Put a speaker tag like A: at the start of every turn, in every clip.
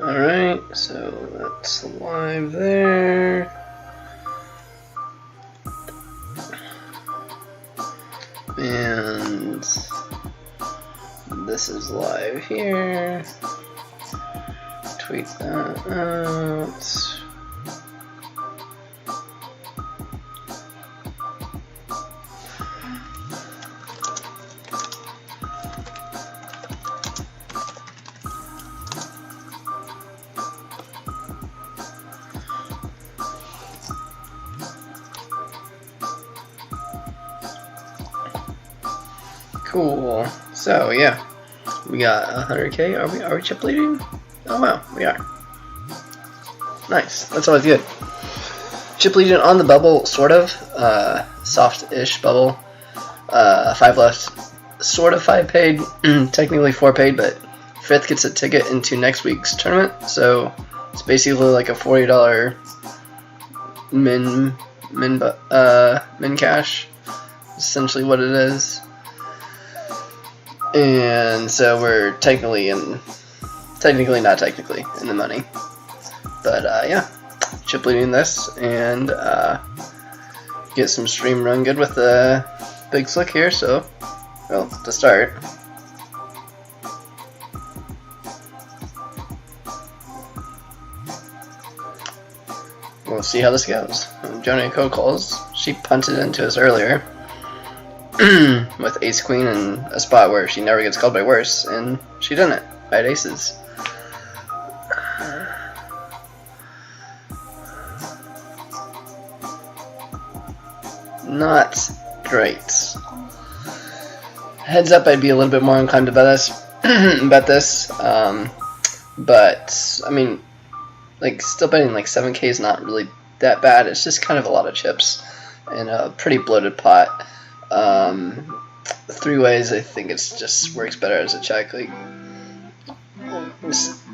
A: Alright, so that's live there. And this is live here. Tweet that out. Cool. So yeah, we got 100K. Are we chip leading? Oh wow, we are. Nice. That's always good. Chip leading on the bubble, sort of. Soft-ish bubble. 5 left. Sort of 5 paid. Technically 4 paid, but 5th gets a ticket into next week's tournament. So it's basically like a $40 min cash. Essentially what it is. And so we're technically not technically in the money, but yeah, chip leading this and get some stream run good with the big slick here. So, well, to start, we'll see how this goes. Joni Co calls. She punted into us earlier. With ace queen and a spot where she never gets called by worse, and she didn't. I had aces. Not great. Heads up, I'd be a little bit more inclined to bet this. But I mean, like, still betting like 7K is not really that bad. It's just kind of a lot of chips and a pretty bloated pot. 3 ways, I think it's just works better as a check. Like, just,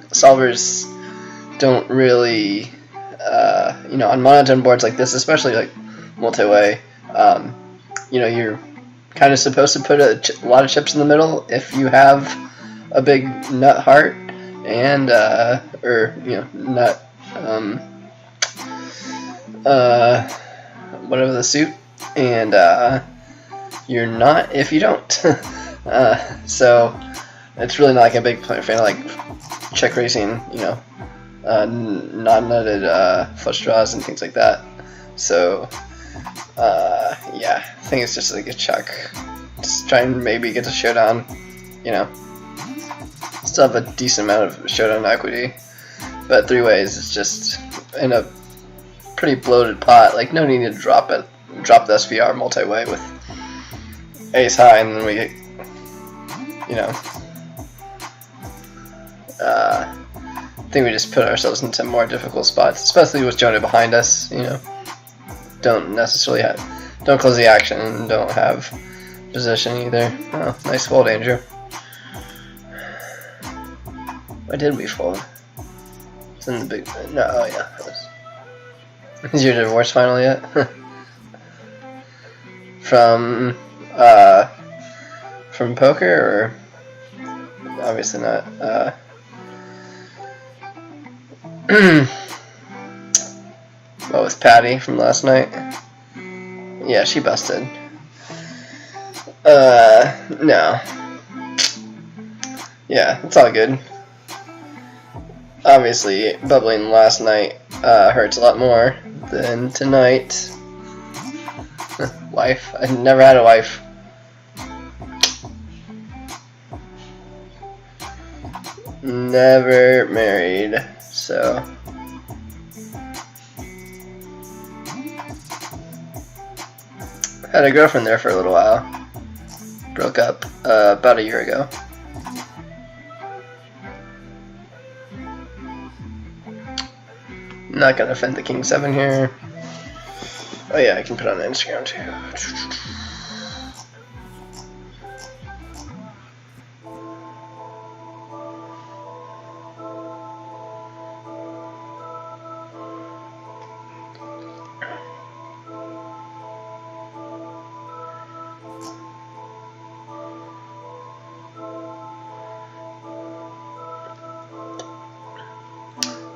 A: solvers don't really, on monotone boards like this, especially like multi-way, you're kind of supposed to put a lot of chips in the middle if you have a big nut heart and nut whatever the suit, and you're not if you don't. So it's really not like a big fan of like check raising, non-nutted flush draws and things like that. So yeah, I think it's just like a check. Just try and maybe get to showdown. Still have a decent amount of showdown equity, but 3 ways is just in a pretty bloated pot. Like, no need to drop the SVR multi-way with ace high, and then we get, I think we just put ourselves into more difficult spots, especially with Jonah behind us. Don't close the action and don't have position either. Oh, nice fold, Andrew. Why did we fold? It's in the big. No, oh yeah. Is your divorce final yet? From poker, or obviously not. What was Patty from last night? Yeah, she busted. No. Yeah, it's all good. Obviously, bubbling last night hurts a lot more than tonight. Wife? I never had a wife. Never married, so. Had a girlfriend there for a little while. Broke up about a year ago. Not gonna offend the King 7 here. Oh yeah, I can put it on Instagram too.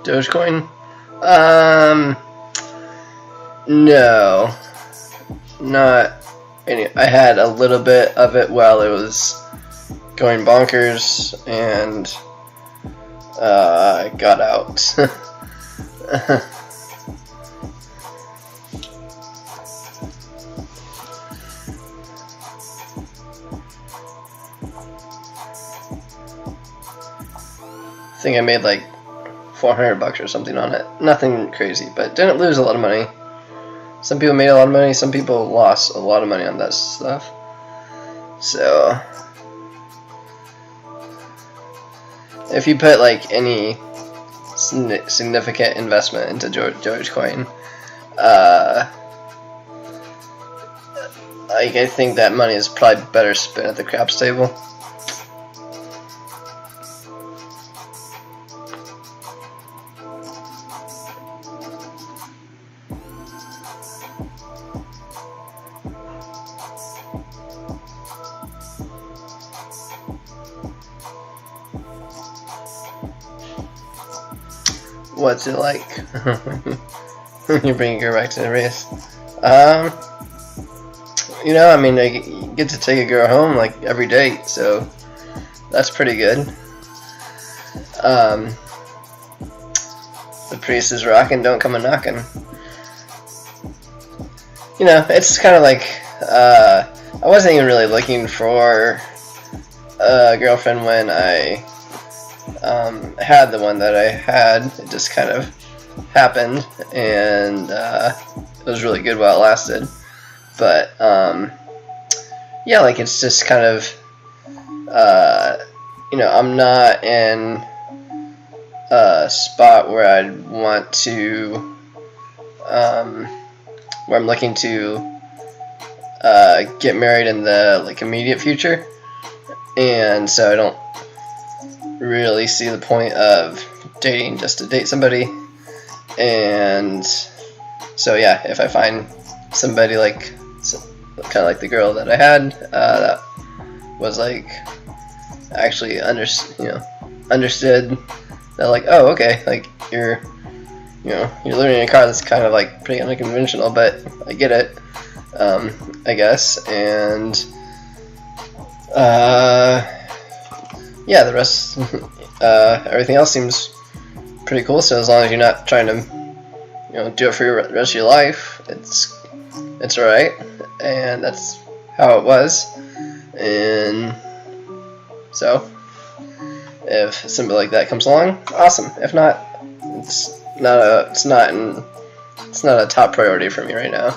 A: Dogecoin? No, not any. I had a little bit of it while it was going bonkers, and I got out. I think I made like $400 or something on it. Nothing crazy, but didn't lose a lot of money. Some people made a lot of money, some people lost a lot of money on that stuff. So if you put like any significant investment into Dogecoin, like I think that money is probably better spent at the craps table. What's it like? You're bringing her back to the race. You know, I mean, I get to take a girl home like every day, so that's pretty good. The priest is rocking, don't come a knocking. You know, it's kind of like I wasn't even really looking for a girlfriend when I had the one that I had. It just kind of happened, and it was really good while it lasted. But yeah, like it's just kind of you know, I'm not in a spot where I'd want to where I'm looking to get married in the like immediate future, and so I don't really see the point of dating just to date somebody. And so yeah, if I find somebody like kind of like the girl that I had that was like actually understood that, like, oh, okay, like you're living in a car that's kind of like pretty unconventional, but I get it, I guess. And yeah, the rest, everything else seems pretty cool. So as long as you're not trying to, do it for the rest of your life, it's alright. And that's how it was. And so, if somebody like that comes along, awesome. If not, it's not a top priority for me right now.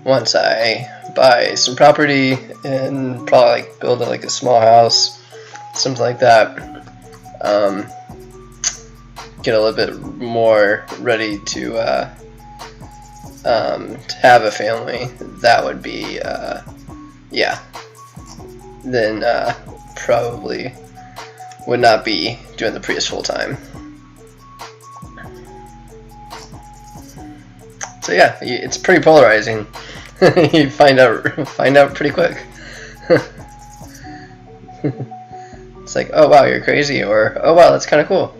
A: Once I buy some property and probably like build like a small house, something like that, get a little bit more ready to have a family, that would be yeah, then probably would not be doing the Prius full time. So yeah, it's pretty polarizing. You find out pretty quick. It's like, oh wow, you're crazy, or oh wow, that's kind of cool.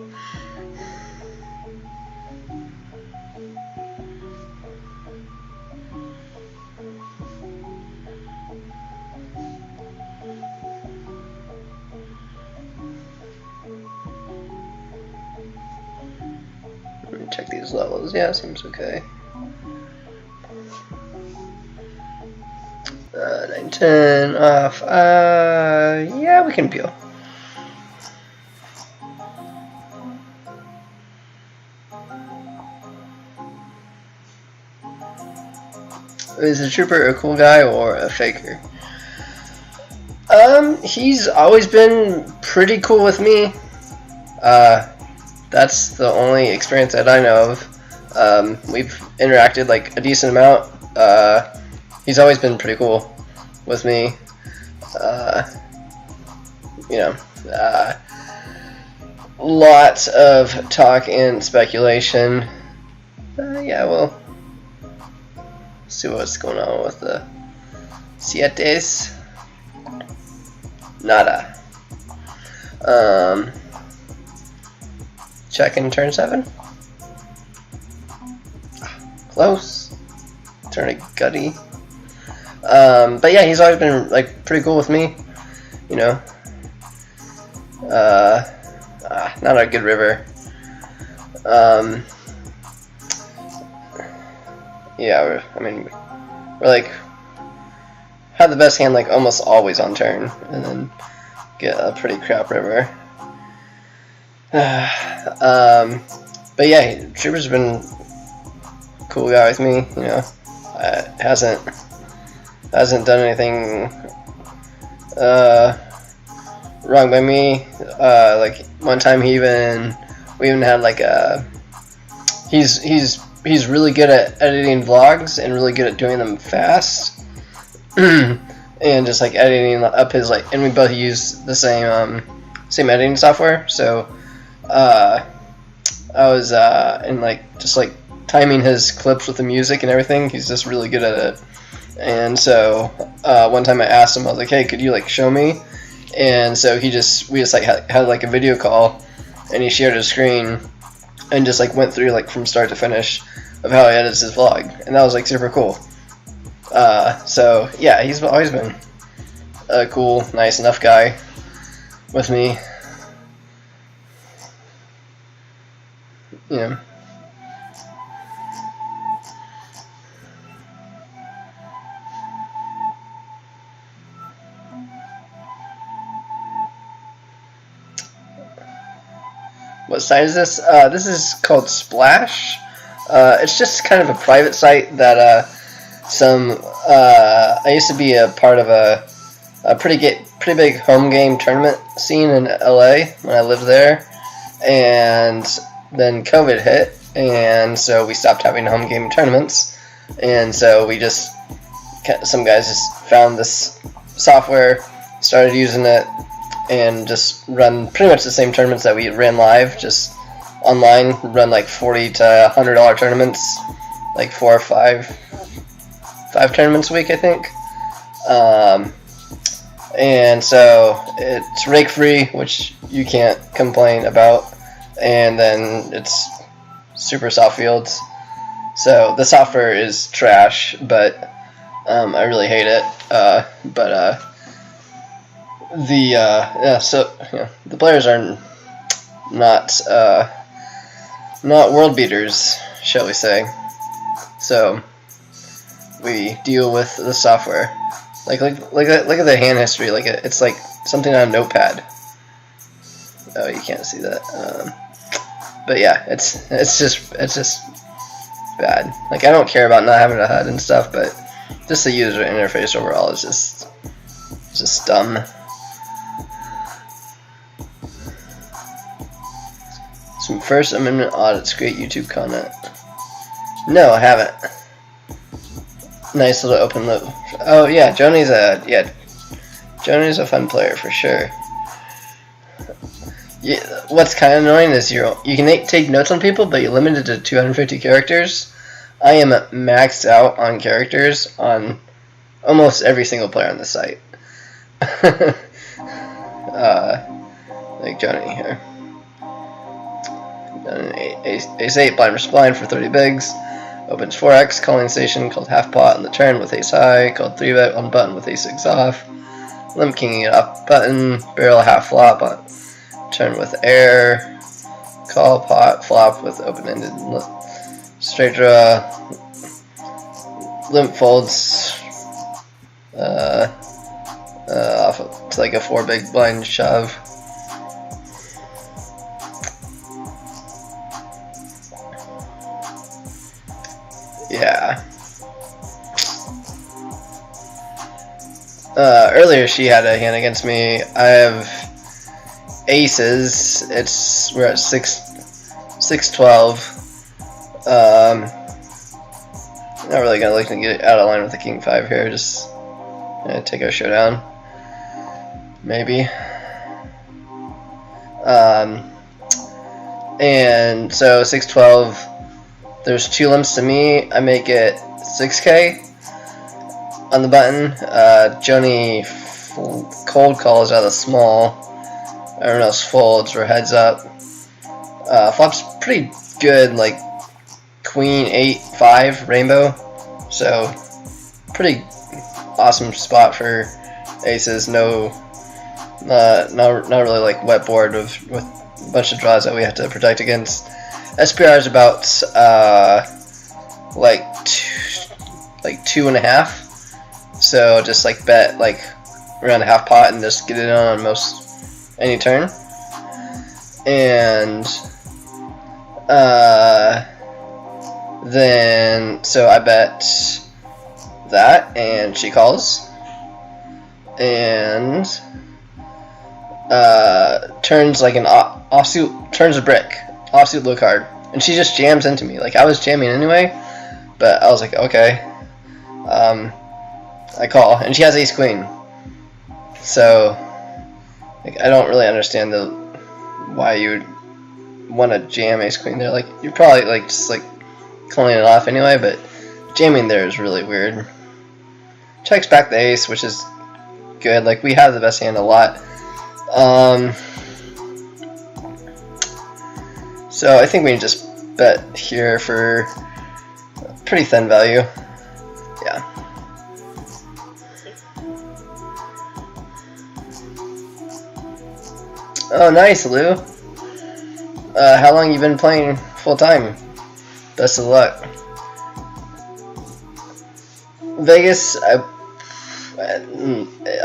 A: Let me check these levels. Yeah, seems okay. 910 off. Yeah, we can peel. Is the trooper a cool guy or a faker? He's always been pretty cool with me. That's the only experience that I know of. We've interacted like a decent amount. He's always been pretty cool with me. Lots of talk and speculation. Yeah, well, see what's going on with the Sietes. Nada. check in turn 7. Close. Turn a gutty. But yeah, he's always been like pretty cool with me. You know. Not a good river. Yeah, I mean, we're like have the best hand like almost always on turn, and then get a pretty crap river. But yeah, Trooper's been a cool guy with me. You know, hasn't done anything wrong by me. Like one time we even had like a he's really good at editing vlogs and really good at doing them fast. And just like editing up his like, and we both use the same editing software. So I was in like just like timing his clips with the music and everything. He's just really good at it. And so one time I asked him, I was like, hey, could you like show me? And so we just like had like a video call, and he shared his screen and just like went through like from start to finish of how he edits his vlog, and that was like super cool. So yeah, he's always been a cool, nice enough guy with me. You know. What site is this? This is called Splash. It's just kind of a private site that I used to be a part of a pretty big home game tournament scene in LA when I lived there, and then COVID hit, and so we stopped having home game tournaments, and so some guys just found this software, started using it, and just run pretty much the same tournaments that we ran live, just online. Run like $40 to $100 tournaments, like 4 or 5 tournaments a week, I think. And so it's rake free, which you can't complain about, and then it's super soft fields. So the software is trash, but I really hate it. The players are not world beaters, shall we say. So we deal with the software. Look at the hand history. It's like something on a notepad. Oh, you can't see that. But yeah, it's just bad. Like, I don't care about not having a HUD and stuff, but just the user interface overall is just dumb. Some First Amendment audits, great YouTube content. No, I haven't. Nice little open loop. Oh yeah, Joni's a fun player for sure. Yeah, what's kind of annoying is you can take notes on people, but you're limited to 250 characters. I am maxed out on characters on almost every single player on the site. Like Joni here. Ace 8, blind versus blind for 30 bigs. Opens 4x, calling station called half pot on the turn with ace high, called 3-bet on button with ace 6 off. Limp kinging it off button, barrel half flop on turn with air, call pot flop with open-ended straight draw, limp folds off to like a 4 big blind shove. Yeah. Earlier she had a hand against me. I have aces. We're at 6-12. Not really gonna look to get out of line with the king 5 here. Just gonna take our showdown. Maybe. And so 6-12. There's 2 limps to me. I make it 6k on the button. Joni cold calls out of small. Everyone else folds or heads up. Flop's pretty good, like queen 8-5 rainbow, so pretty awesome spot for aces. No, not really like wet board with a bunch of draws that we have to protect against. SPR is about like 2.5, so just like bet like around a half pot and just get it on most any turn. And then so I bet that, and she calls, and turns like an offsuit, turns a brick, offsuit low card, and she just jams into me. Like I was jamming anyway, but I was like, okay. I call, and she has ace queen, so like I don't really understand why you would want to jam ace queen there. Like you're probably like just like calling it off anyway, but jamming there is really weird. Checks back the ace, which is good. Like we have the best hand a lot. So I think we can just bet here for pretty thin value. Yeah. Oh, nice, Lou. How long you been playing full time? Best of luck. Vegas, I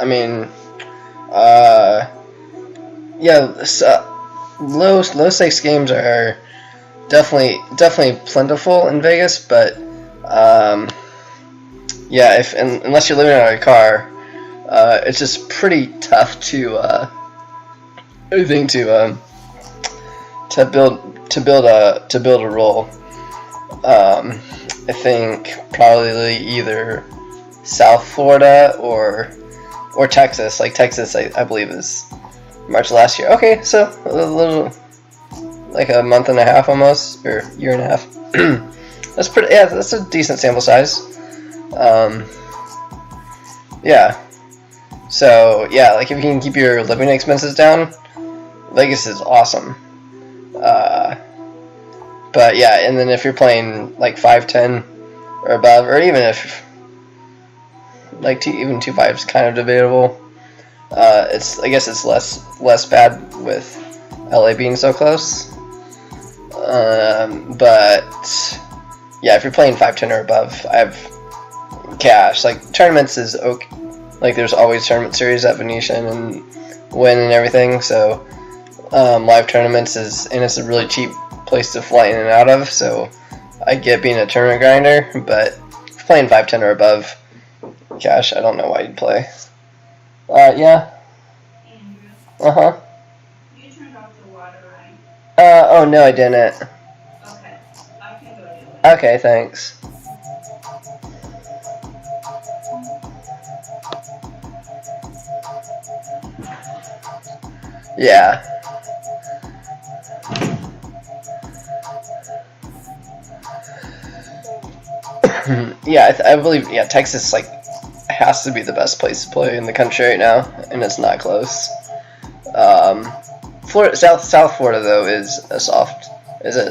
A: mean, yeah, low stakes games are definitely plentiful in Vegas, but yeah, unless you're living out of your car, it's just pretty tough to build a roll. I think probably either South Florida or Texas. Like Texas, I believe is March last year. Okay, so a little like a month and a half almost, or year and a half. That's pretty. Yeah, that's a decent sample size. Yeah. So yeah, like if you can keep your living expenses down, Vegas is awesome. But yeah, and then if you're playing like 5-10 or above, or even if like even 2-5 is kind of debatable. I guess it's less bad with LA being so close. But yeah, if you're playing 5-10 or above, I have cash. Like tournaments is okay. Like there's always tournament series at Venetian and Win and everything. So live tournaments it's a really cheap place to fly in and out of. So I get being a tournament grinder, but if you're playing 5-10 or above, cash. I don't know why you'd play. Yeah.
B: Andrew.
A: Uh-huh.
B: You turned off the water, right?
A: Oh no, I didn't.
B: Okay. I can go do it.
A: Okay, thanks. Yeah. Yeah, I believe, yeah, Texas, like, has to be the best place to play in the country right now, and it's not close. Florida, South Florida, though, is a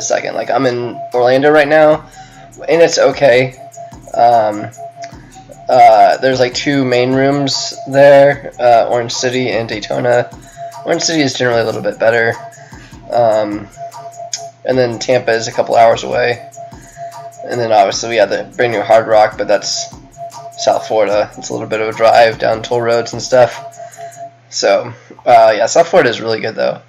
A: second. Like, I'm in Orlando right now, and it's okay. There's, like, 2 main rooms there, Orange City and Daytona. Orange City is generally a little bit better. And then Tampa is a couple hours away. And then obviously we have the brand new Hard Rock, but that's South Florida. It's a little bit of a drive down toll roads and stuff. So, yeah, South Florida is really good though.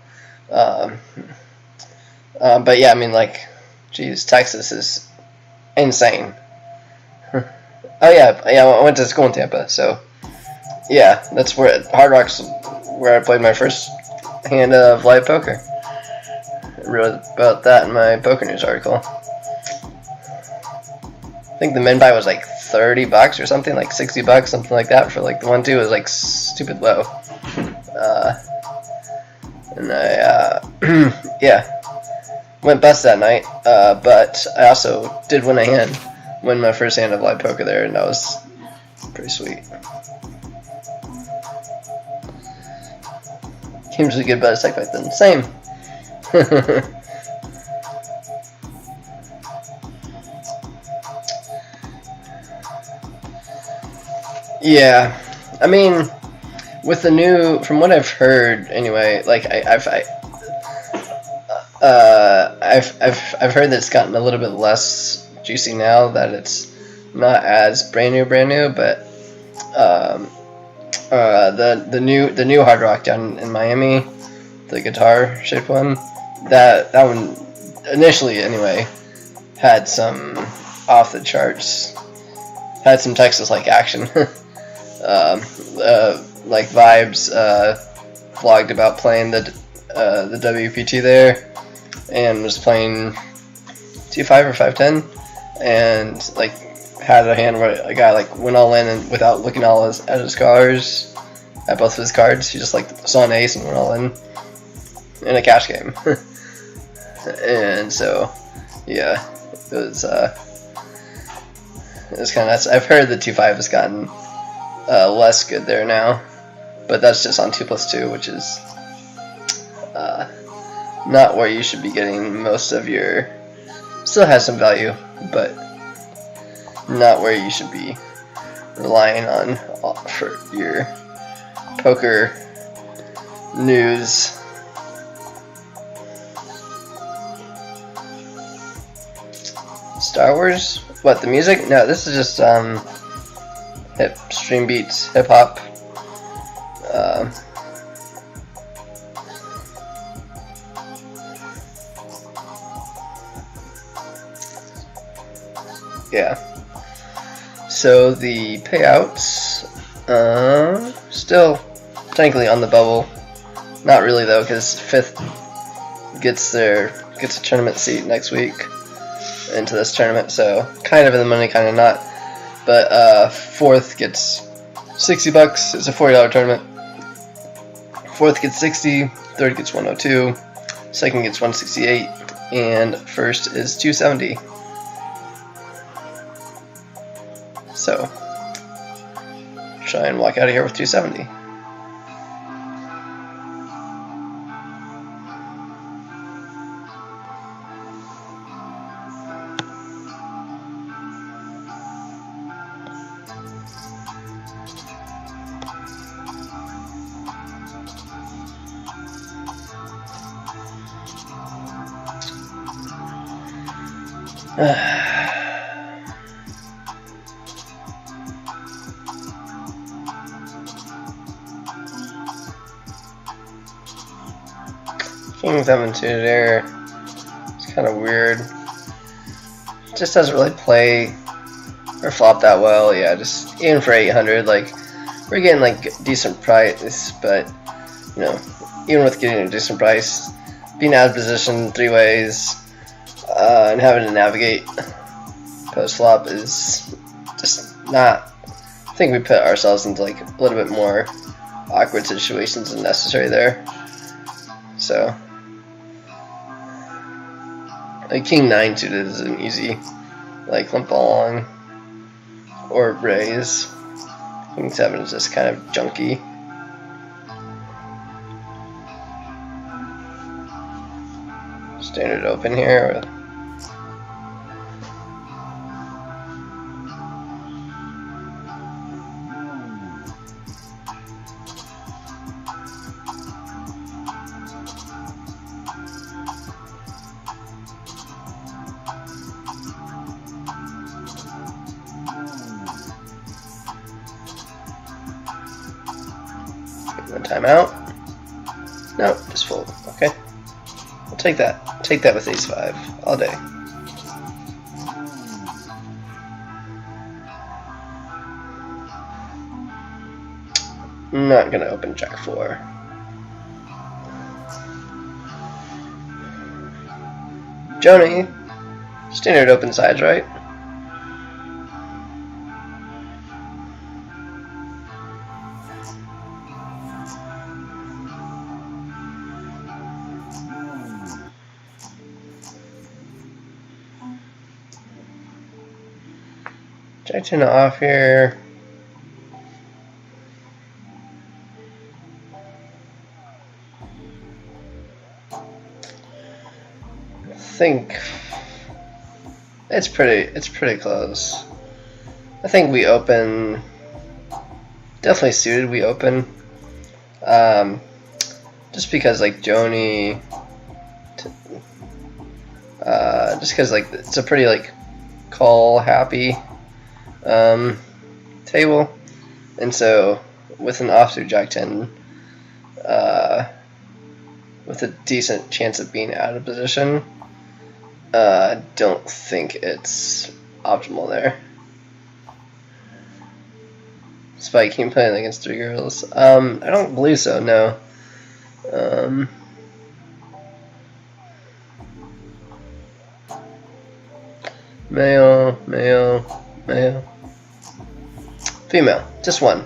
A: But yeah, I mean, like, geez, Texas is insane. Oh yeah, I went to school in Tampa, so yeah, that's where Hard Rock's where I played my first hand of live poker. I wrote about that in my Poker News article. I think the min buy was like $30 or something, like $60, something like that for like the 1-2. It was like stupid low. And I yeah, went bust that night. But I also did win my first hand of live poker there, and that was pretty sweet. Games was good, but it's like then same. Yeah, I mean, with the new, from what I've heard anyway, like I've heard that it's gotten a little bit less juicy now that it's not as brand new, but um, the new Hard Rock down in Miami, the guitar shaped one, that one initially anyway had some off the charts, had some Texas like action, like vibes. Vlogged about playing the WPT there, and was playing T5 or 510, and like had a hand where a guy like went all in and without looking at his cards, at both of his cards, he just like saw an ace and went all in a cash game. And so yeah, it was kind of nuts. I've heard the 2-5 has gotten less good there now, but that's just on 2+2, which is not where you should be getting most of your. Still has some value, but not where you should be relying on for your poker news. Star Wars? What, the music? No, this is just stream beats, hip hop. Yeah. So the payouts, still technically on the bubble. Not really though, because fifth gets a tournament seat next week into this tournament, so kind of in the money, kind of not. But fourth gets $60. It's a $40 tournament. Fourth gets 60, third gets 102, second gets 168, and first is 270. So try and walk out of here with 270. King 7-2 there. It's kind of weird. Just doesn't really play or flop that well. Yeah, just in for 800. Like, we're getting like decent price, but you know, even with getting a decent price, being out of position 3 ways and having to navigate post flop is just not. I think we put ourselves into like a little bit more awkward situations than necessary there. So, like King 9 suited is an easy, like limp along or raise. King 7 is just kind of junky. Standard open here. Timeout. No, just fold. Okay. I'll take that. Take that with ace-5 all day. I'm not gonna open jack-4. Joni, standard open sides, right? Jack 10 off here. I think it's pretty close. I think we open definitely suited we open. Just because like Joni, just because like it's a pretty like call happy table, and so with an offsuit Jack 10, with a decent chance of being out of position, I don't think it's optimal there. Spike, can you play it against 3 girls? I don't believe so, no. Male, male, male. Female, just one.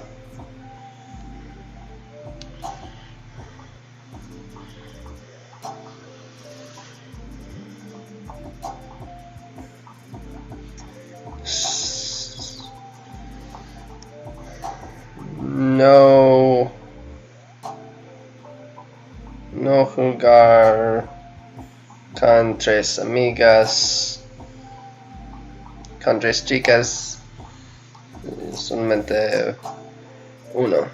A: No. No jugar con tres amigas. Con tres chicas. Solamente uno.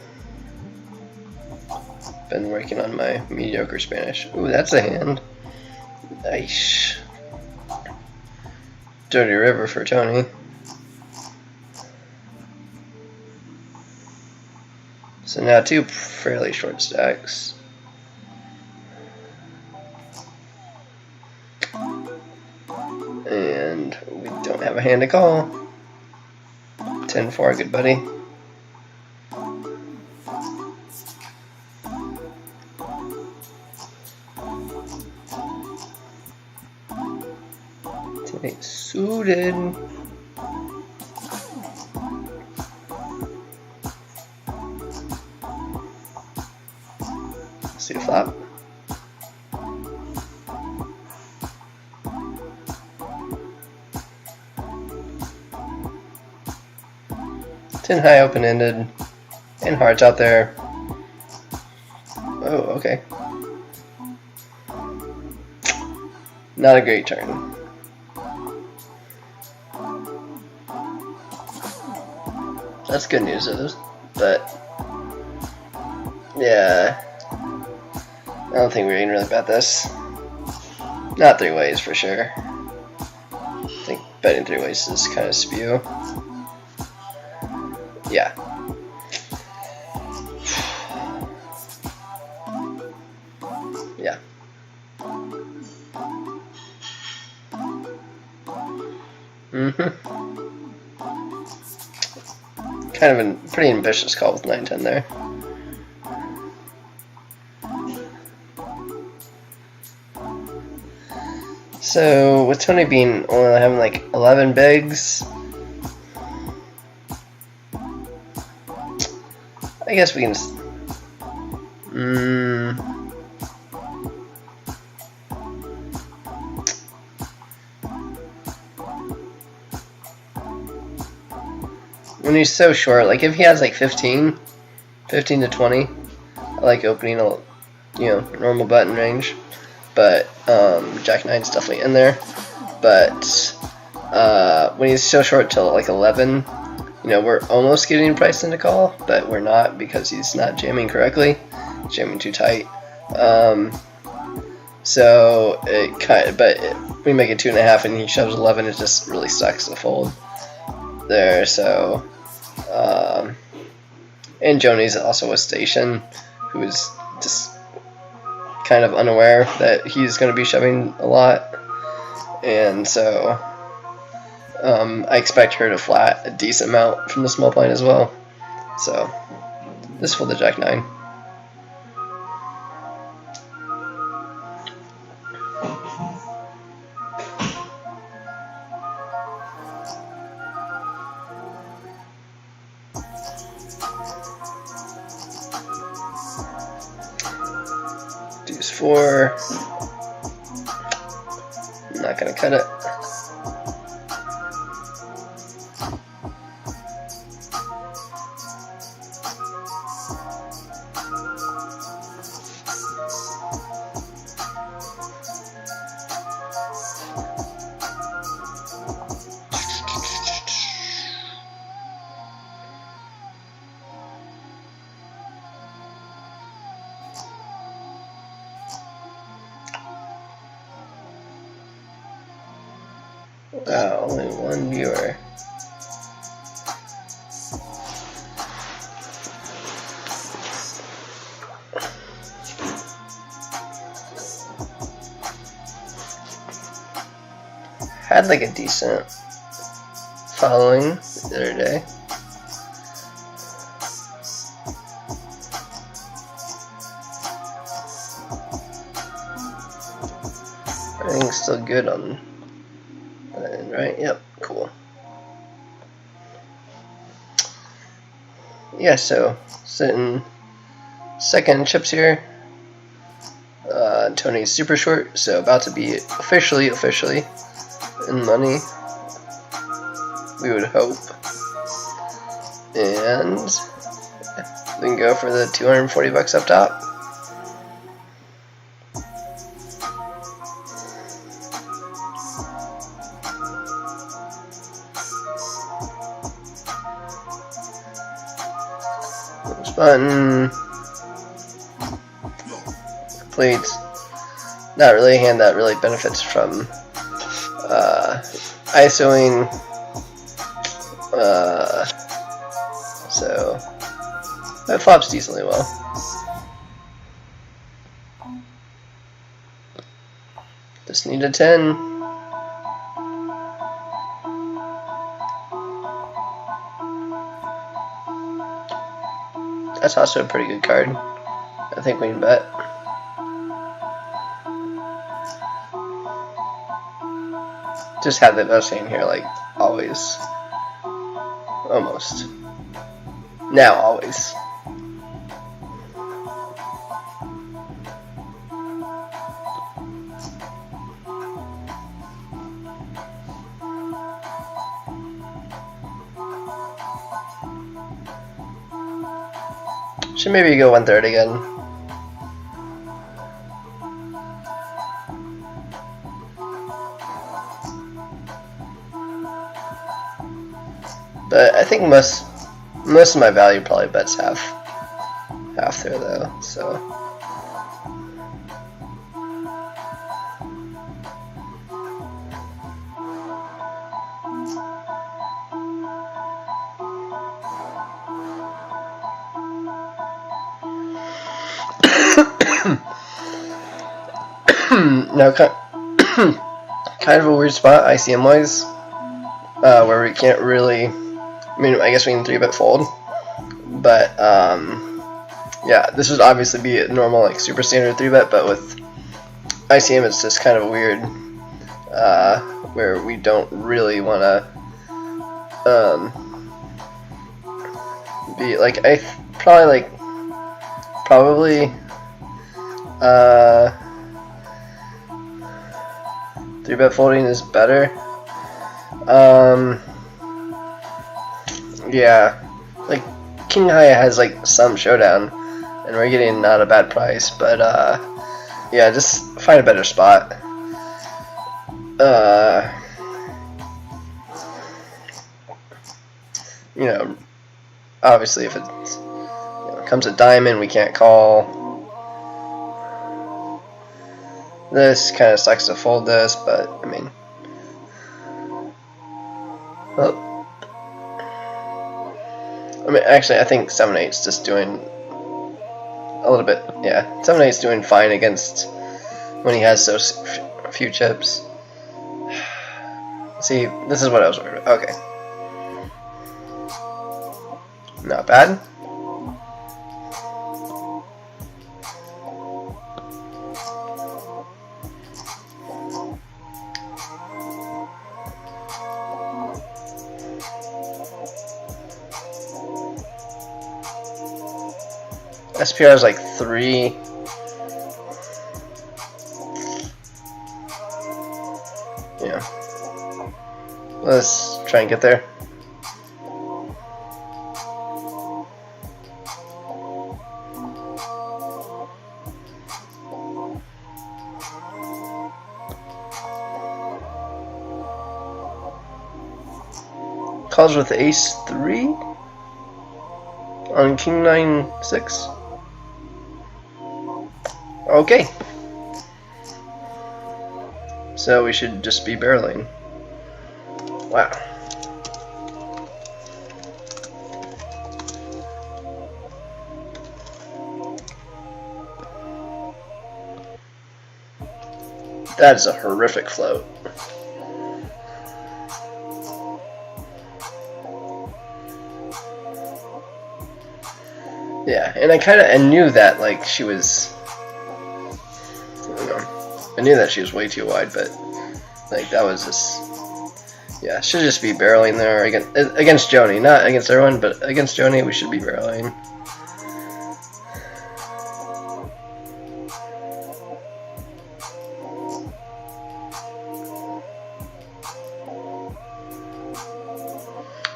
A: Been working on my mediocre Spanish. Ooh, that's a hand. Nice. Dirty River for Tony. So now 2 fairly short stacks. And we don't have a hand to call. 10-4, good buddy. Tonight suited. See the flop. Ten high open-ended, and hearts out there. Oh, okay. Not a great turn. That's good news, but yeah, I don't think we can really bet this. Not 3 ways for sure. I think betting 3 ways is kind of spew. Yeah. Yeah. Kind of a pretty ambitious call with 9-10 there. So with Tony being only having like 11 bigs, I guess we can. When he's so short, like if he has like 15 to 20, I like opening a, normal button range. But Jack 9's definitely in there. But when he's so short till like 11, we're almost getting priced into call, but we're not because he's not jamming correctly. He's jamming too tight. So it kind of, but we make it 2.5 and he shoves 11. It just really sucks to fold there. So and Joni's also a station who is just kind of unaware that he's going to be shoving a lot, and so I expect her to flat a decent amount from the small blind as well. So this for the Jack 9. Deuce 4. I'm not gonna cut it. Only one viewer. Had like a decent following the other day. Everything's still good on that end, right? Yep, cool. Yeah, so sitting second chips here. Tony's super short, so about to be officially in money, we would hope. And we can go for the 240 bucks up top. Push button. Complete. Not really a hand that really benefits from ISOing, so that flops decently well. Just need a 10. That's also a pretty good card. I think we can bet. Just have the best hand here, like always. Almost. Now, always. Should maybe go 1/3 again. But I think most of my value probably bets half there though, so. Now, kind of a weird spot ICM wise, where we can't really. I mean, I guess we can 3-bet fold, but yeah, this would obviously be a normal, like, super standard 3-bet, but with ICM it's just kind of weird, where we don't really want to be, like, probably 3-bet folding is better. Yeah, like King High has like some showdown, and we're getting not a bad price, but yeah, just find a better spot. You know, obviously if it comes a diamond, we can't call. This kind of sucks to fold this, but I mean, well. I mean, actually, I think 7/8's just doing a little bit. Yeah, 7/8's doing fine against when he has so few chips. See, this is what I was worried about. Okay, not bad. SPR is like 3. Yeah. Let's try and get there. Calls with ace 3 on king 9/6. Okay. So we should just be barreling. Wow. That is a horrific float. Yeah, and I knew that, like, she was, I knew that she was way too wide, but, like, that was just, yeah, should just be barreling there against Joni, not against everyone, but against Joni, we should be barreling.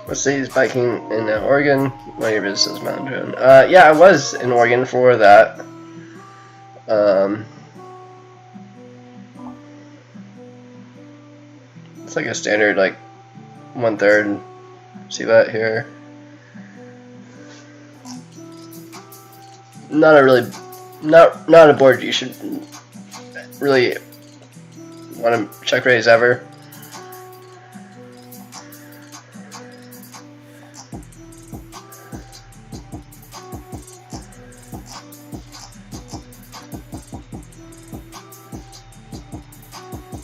A: Let's say he's biking in Oregon. One of your visits, Mountain Drone. Yeah, I was in Oregon for that. It's like a standard, like 1/3. See that here? Not a board you should really want to check raise ever.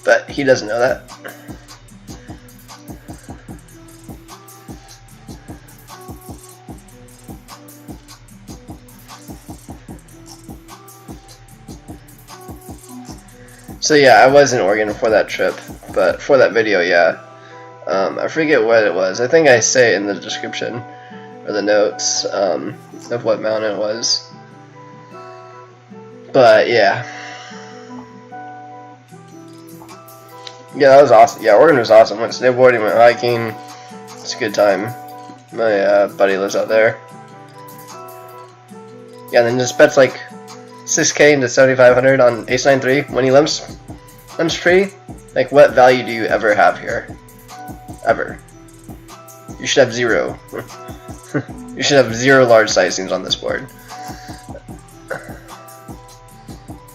A: But he doesn't know that. So yeah, I was in Oregon for that trip, but for that video, yeah. I forget what it was. I think I say it in the description or the notes of what mountain it was. But yeah. Yeah, that was awesome. Yeah, Oregon was awesome. Went snowboarding, went hiking. It's a good time. My buddy lives out there. Yeah, and then just bets like 6K into 7,500 on ace-9-3 when he limps free. Like, what value do you ever have here? Ever. You should have 0. You should have 0 large sizings on this board.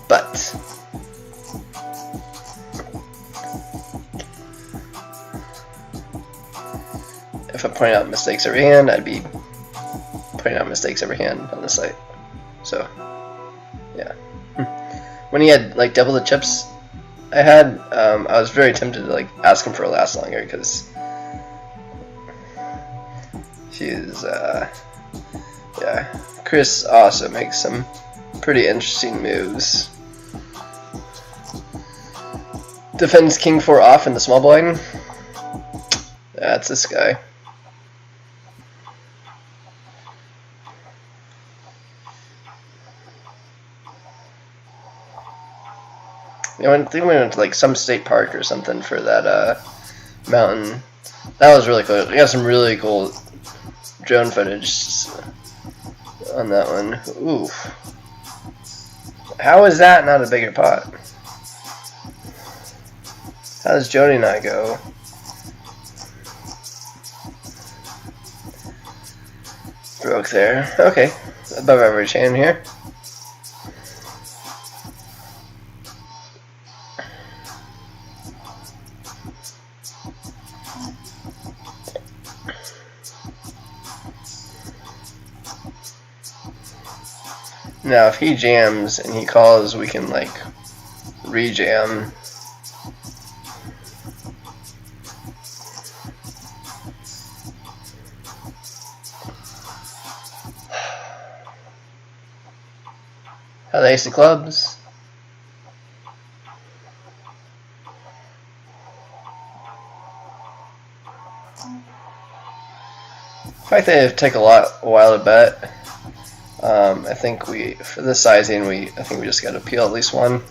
A: But if I point out mistakes every hand, I'd be pointing out mistakes every hand on this site. So, yeah. When he had like double the chips I had, I was very tempted to like ask him for a last longer because he's yeah. Chris also makes some pretty interesting moves. Defends King 4 off in the small blind. That's this guy. I think we went to like some state park or something for that mountain. That was really cool. We got some really cool drone footage on that one. Ooh. How is that not a bigger pot? How does Joni not go? Broke there. Okay. Above average hand here. Now, if he jams and he calls, we can, like, re-jam. The ace of clubs. In fact, they take a while to bet. I think for this sizing, I think we just got to peel at least one.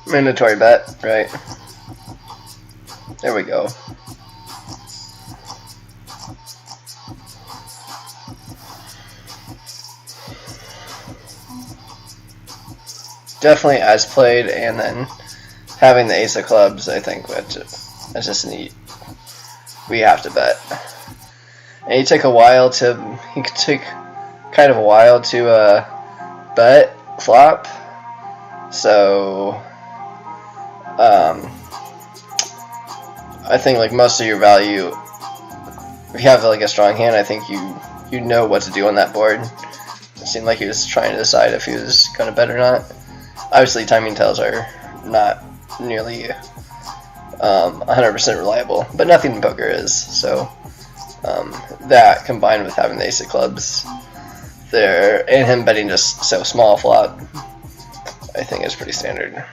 A: Mandatory bet, right? There we go. definitely as played, and then having the ace of clubs, I think that's just neat. We have to bet. And he took a while to, he took kind of a while to bet flop. So I think like most of your value, if you have like a strong hand, I think you know what to do on that board. It seemed like he was trying to decide if he was going to bet or not. Obviously, timing tells are not nearly 100% reliable, but nothing in poker is. So that combined with having the ace of clubs there and him betting just so small flop, I think is pretty standard.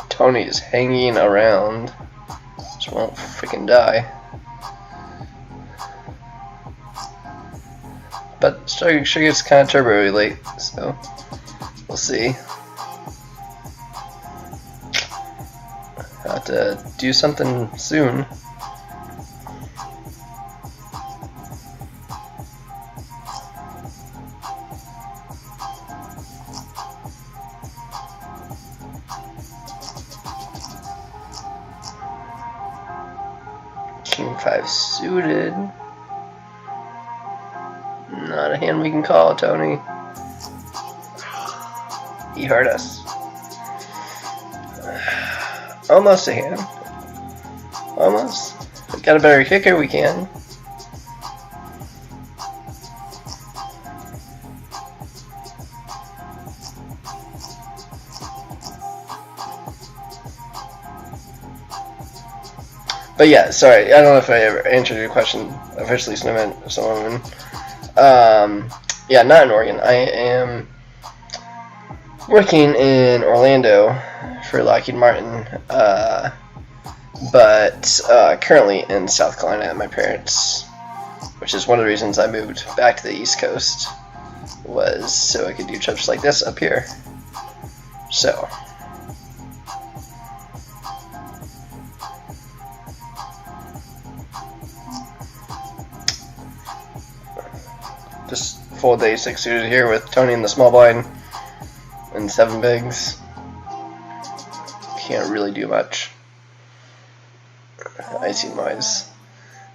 A: Tony's hanging around. Just won't freaking die. But sure gets kind of turbo late, so we'll see. Have to do something soon. King 5 suited. Not a hand we can call, Tony. He hurt us. Almost a hand. Almost. We got a better kicker, we can. But yeah, sorry, I don't know if I ever answered your question officially, Snowman. Yeah, not in Oregon. I am working in Orlando for Lockheed Martin, but currently in South Carolina at my parents', which is one of the reasons I moved back to the East Coast, was so I could do trips like this up here. So just full day 6 suited here with Tony in the small blind and 7 bigs. Can't really do much icing wise.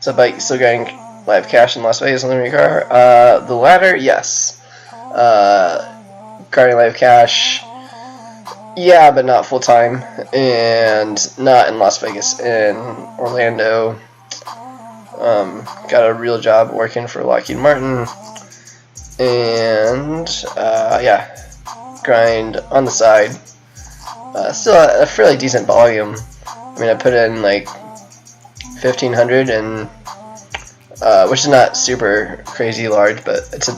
A: So bike still getting live cash in Las Vegas on the car. The latter, yes. Guarding live cash, yeah, but not full time, and not in Las Vegas. In Orlando, got a real job working for Lockheed Martin. And yeah, grind on the side. Still a fairly decent volume. I mean, I put in like 1,500, and which is not super crazy large, but it's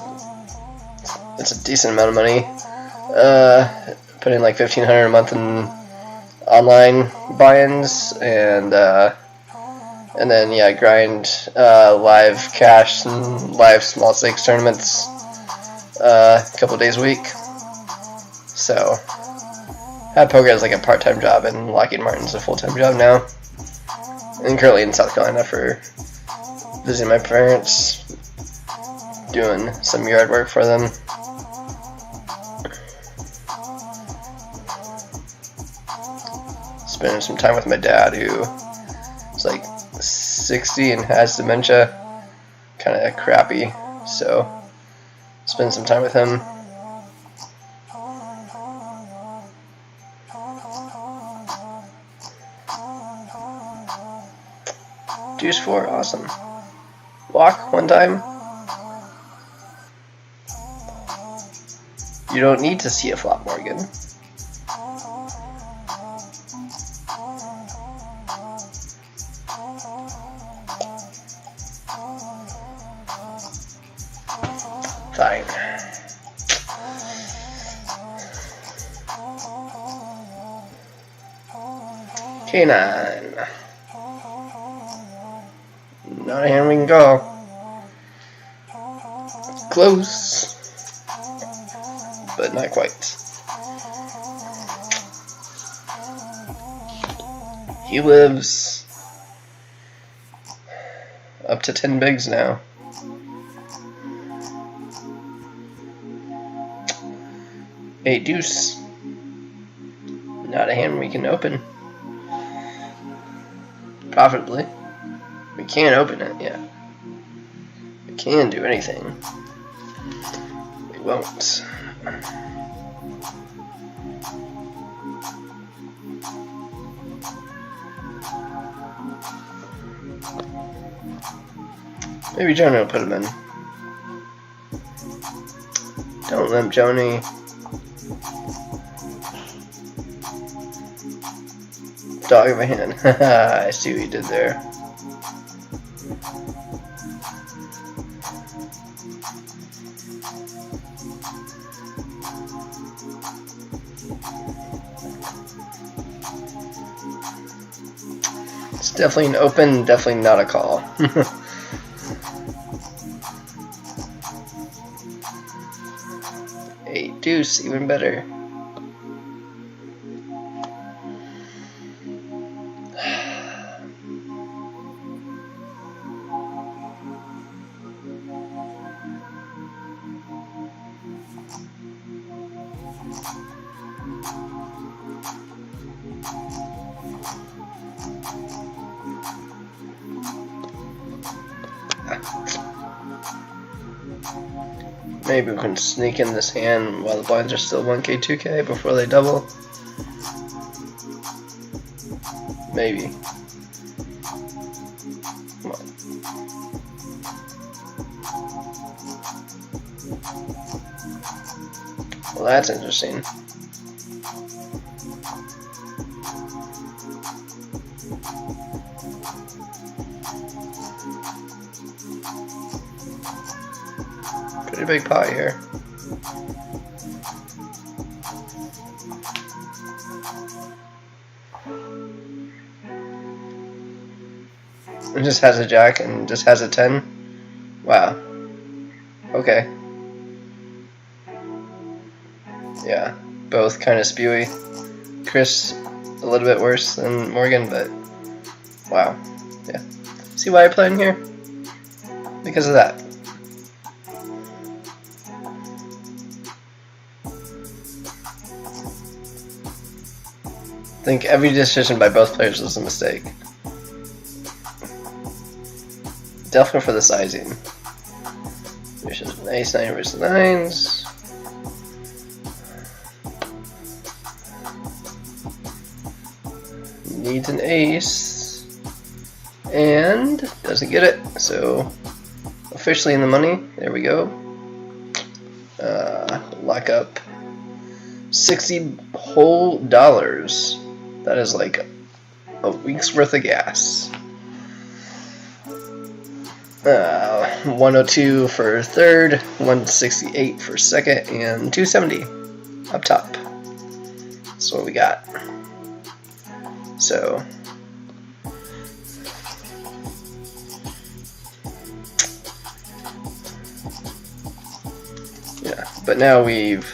A: a decent amount of money. Put in like 1,500 a month in online buy-ins, and then yeah, grind live cash and live small stakes tournaments. A couple days a week. So, had poker as like a part-time job, and Lockheed Martin's a full-time job now. And currently in South Carolina for visiting my parents, doing some yard work for them. Spending some time with my dad, who is like 60 and has dementia, kind of crappy. So, spend some time with him. Deuce 4, awesome. Walk one time. You don't need to see a flop, Morgan. Fine. K9. Not a hand we can go. Close, but not quite. He lives up to 10 bigs now. 8 deuce. Not a hand we can open profitably. We can't open it yet. We can do anything. We won't. Maybe Jonah will put him in. Don't limp, Joni. Dog of a hand. Haha, I see what you did there. It's definitely an open, definitely not a call. Eight deuce, even better. Maybe we can sneak in this hand while the blinds are still 1k, 2k before they double. Maybe. Come on. Well, that's interesting. Pretty big pot here. It just has a jack and just has a 10. Wow. Okay. Yeah, both kind of spewy. Chris a little bit worse than Morgan, but wow. Yeah. See why I played in here? Because of that. I think every decision by both players was a mistake. Definitely for the sizing. There's just an ace 9 versus 9s. Needs an ace. And doesn't get it. So officially in the money. There we go. Lock up 60 whole dollars. That is like a week's worth of gas. 102 for third, 168 for second, and 270 up top. That's what we got. So yeah, but now we've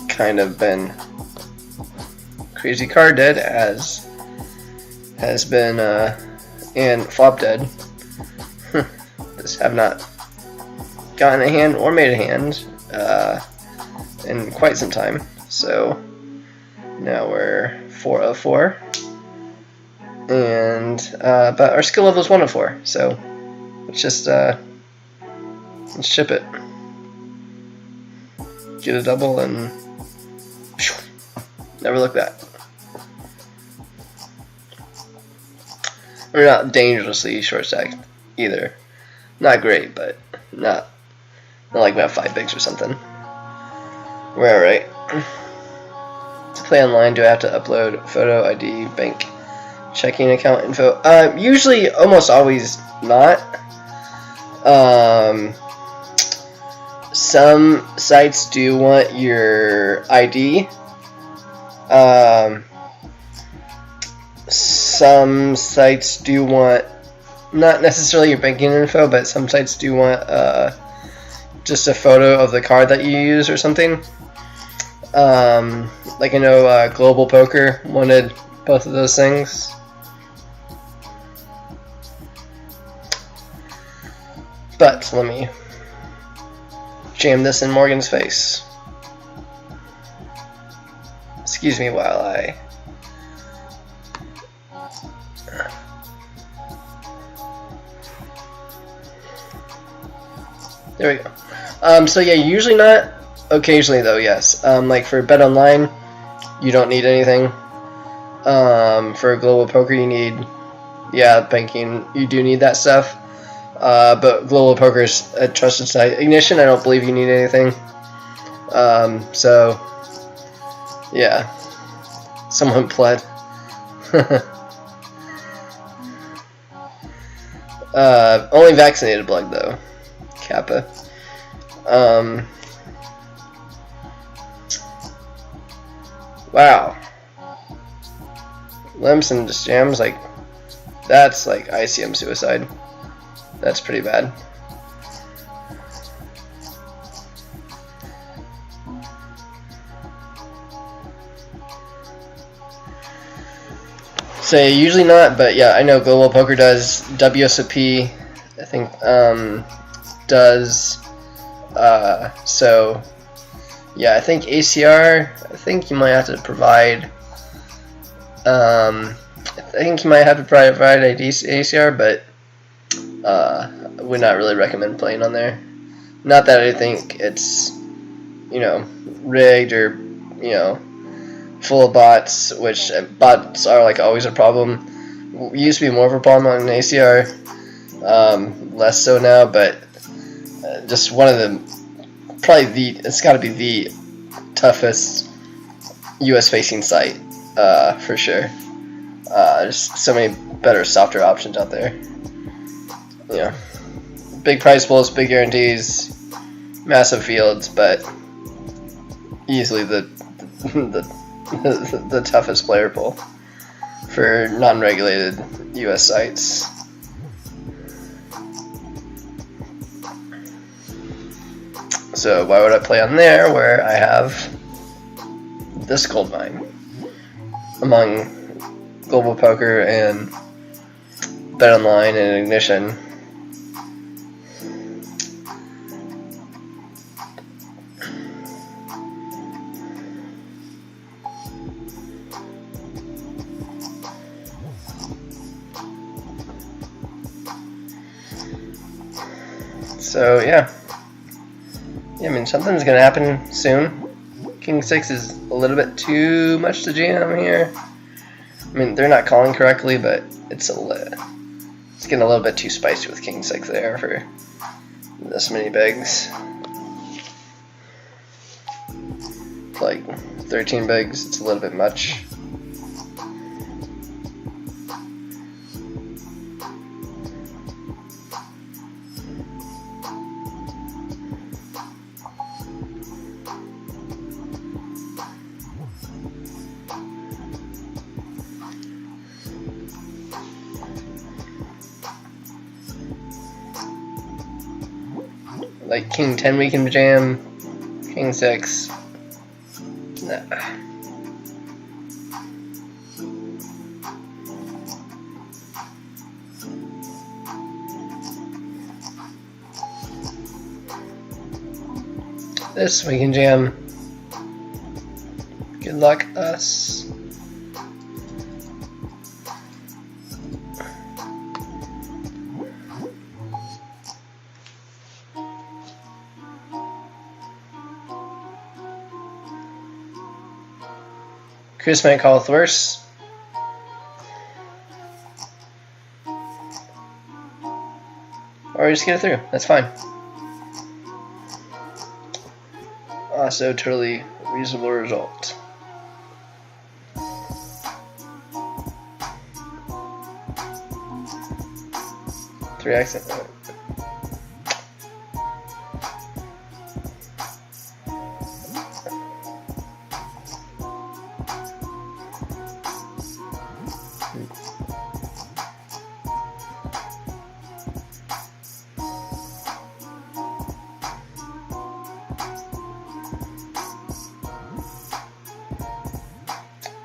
A: kind of been crazy card dead, as has been and flop dead. Just have not gotten a hand or made a hand in quite some time. So now we're 4 of 4, and but our skill level is 1 of 4. So let's just let's ship it, get a double, and never look back. We're not dangerously short stacked either. Not great, but not like we have 5 bigs or something. We're alright. To play online, do I have to upload photo, ID, bank, checking account info? Usually, almost always not. Some sites do want your ID. Some sites do want, not necessarily your banking info, but some sites do want just a photo of the card that you use or something. Like I know Global Poker wanted both of those things. But let me jam this in Morgan's face. Excuse me while I... There we go. So yeah, usually not. Occasionally though, yes. Like for Bet Online, you don't need anything. For Global Poker, you need, yeah, banking. You do need that stuff. But Global Poker is a trusted site. Ignition, I don't believe you need anything. So yeah, someone pled. Only vaccinated blood though. Kappa. Wow. Limps and just jams, like, that's like ICM suicide. That's pretty bad. So usually not, but yeah, I know Global Poker does. WSOP, I think, does. So yeah, I think ACR, I think you might have to provide, I think you might have to provide ACR, but I would not really recommend playing on there. Not that I think it's, you know, rigged or, you know, full of bots, which bots are like always a problem. Used to be more of a problem on ACR, less so now, but just one of the, probably it's got to be the toughest US facing site, for sure. There's so many better software options out there. You know, big prize pools, big guarantees, massive fields, but easily the the toughest player pool for non-regulated US sites. So why would I play on there where I have this gold mine among Global Poker and Bet Online and Ignition? So yeah. I mean, something's gonna happen soon. King 6 is a little bit too much to jam here. I mean, they're not calling correctly, but it's getting a little bit too spicy with King 6 there for this many bigs. Like 13 bigs, it's a little bit much. Like King 10 we can jam, King 6. Nah. This we can jam. Good luck, us. Chris might call it worse. Or just get it through. That's fine. Also, totally reasonable result. Three accent.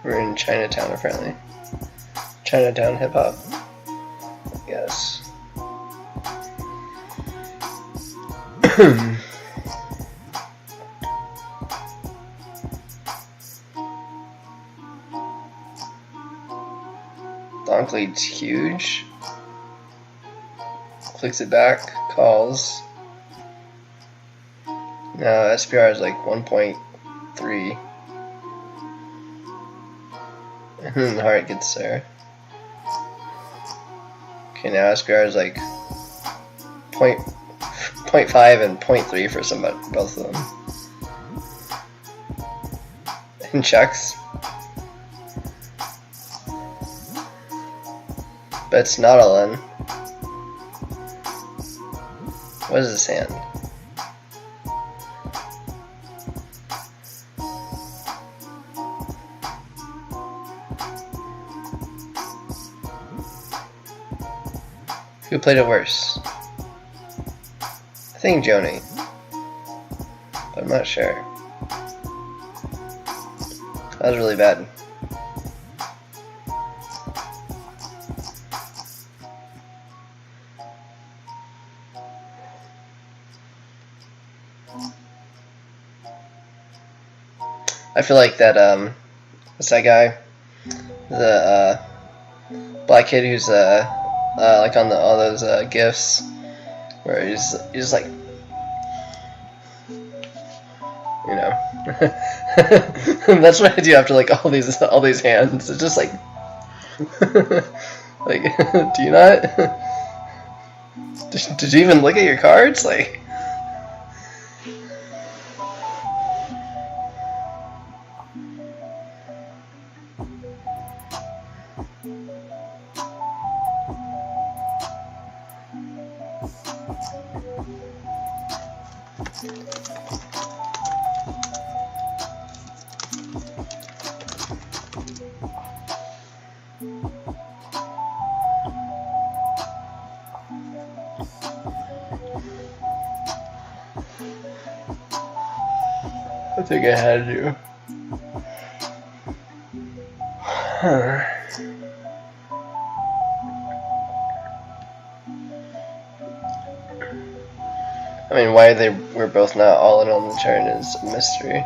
A: We're in Chinatown, apparently. Chinatown hip hop. Yes. Donk lead's huge. Clicks it back, calls. Now SPR is like 1.3. And then the heart gets there. Okay, now SPR is like 0.5 and 0.3 for somebody, both of them. And checks. But it's not all in. What is this hand? Who played it worse? I think Joni, but I'm not sure. That was really bad. I feel like that what's that guy? The black kid who's like on all those gifs where he's like, you know. That's what I do after like all these hands. It's just like like do you not did you even look at your cards? Like I think I had to. I mean, why they were both not all in on the turn is a mystery.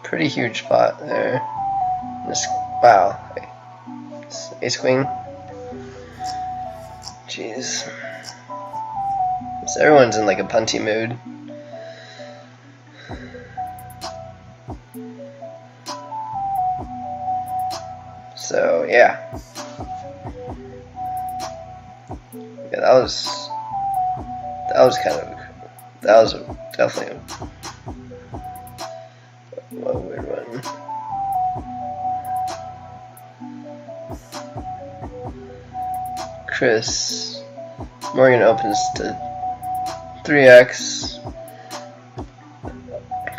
A: Pretty huge pot there. This, wow. Ace Queen. Jeez. So everyone's in like a punty mood. So yeah. Yeah, that was definitely a weird one. Chris Morgan opens to 3x.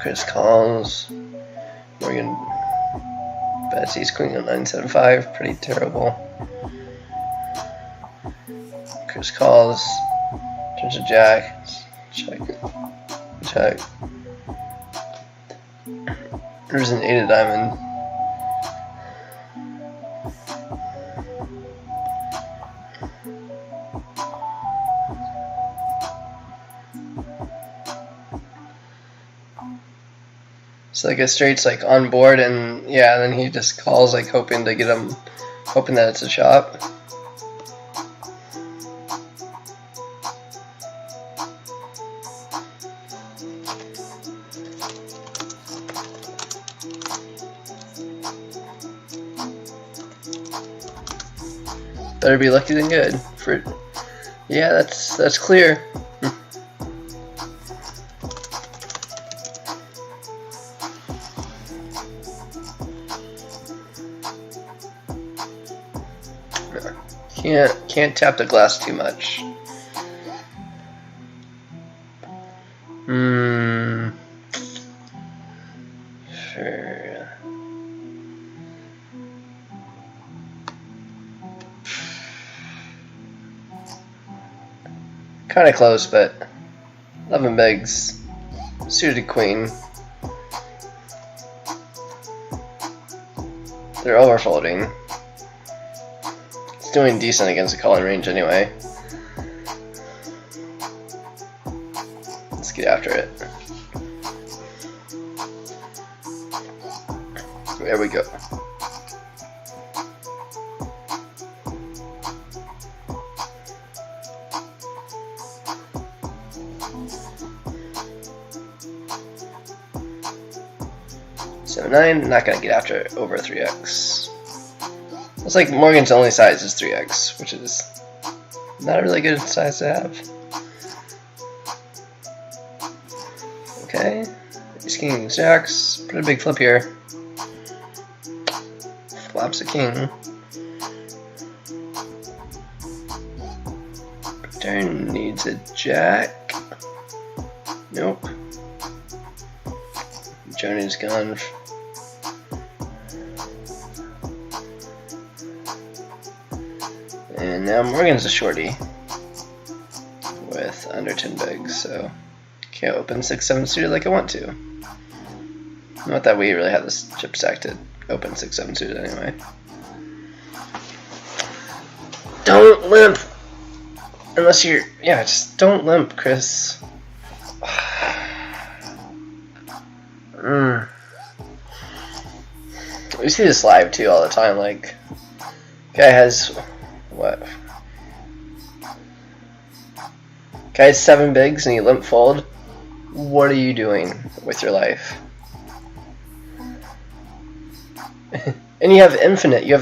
A: Chris calls. Morgan bets Ace Queen on 975. Pretty terrible. Chris calls. Turns to Jack. Check. Check. There's an 8 of diamond. So like a straight's like on board, and yeah, then he just calls like hoping to get him, hoping that it's a chop. Better be lucky than good. For yeah, that's clear. Can't tap the glass too much. Sure. Kind of close, but 11 bigs. Suited queen. They're overfolding. It's doing decent against the calling range anyway. Let's get after it. There we go. So 9, not gonna get after it over 3x. Looks like Morgan's only size is 3x, which is not a really good size to have. Okay, ace, king, jacks. Put a big flip here. Flops a king. Turn needs a jack. Nope. Johnny's gone. And now Morgan's a shorty with under 10 bigs, so can't open 6-7 suited like I want to. Not that we really have this chip stack to open 6-7 suited anyway. Don't limp! Unless you're, yeah, just don't limp, Chris. We see this live too all the time, like, guy has, what? Guy has 7 bigs and you limp fold? What are you doing with your life? And you have infinite, you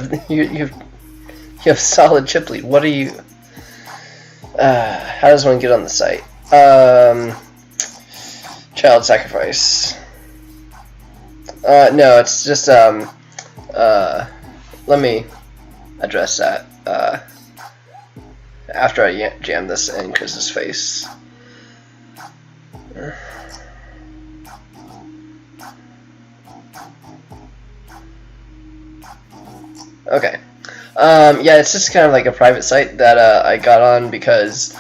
A: have solid chip lead. What are you, how does one get on the site? Child sacrifice. No, it's just, let me address that, after I jam this in Chris's face. Okay. Yeah, it's just kind of like a private site that I got on because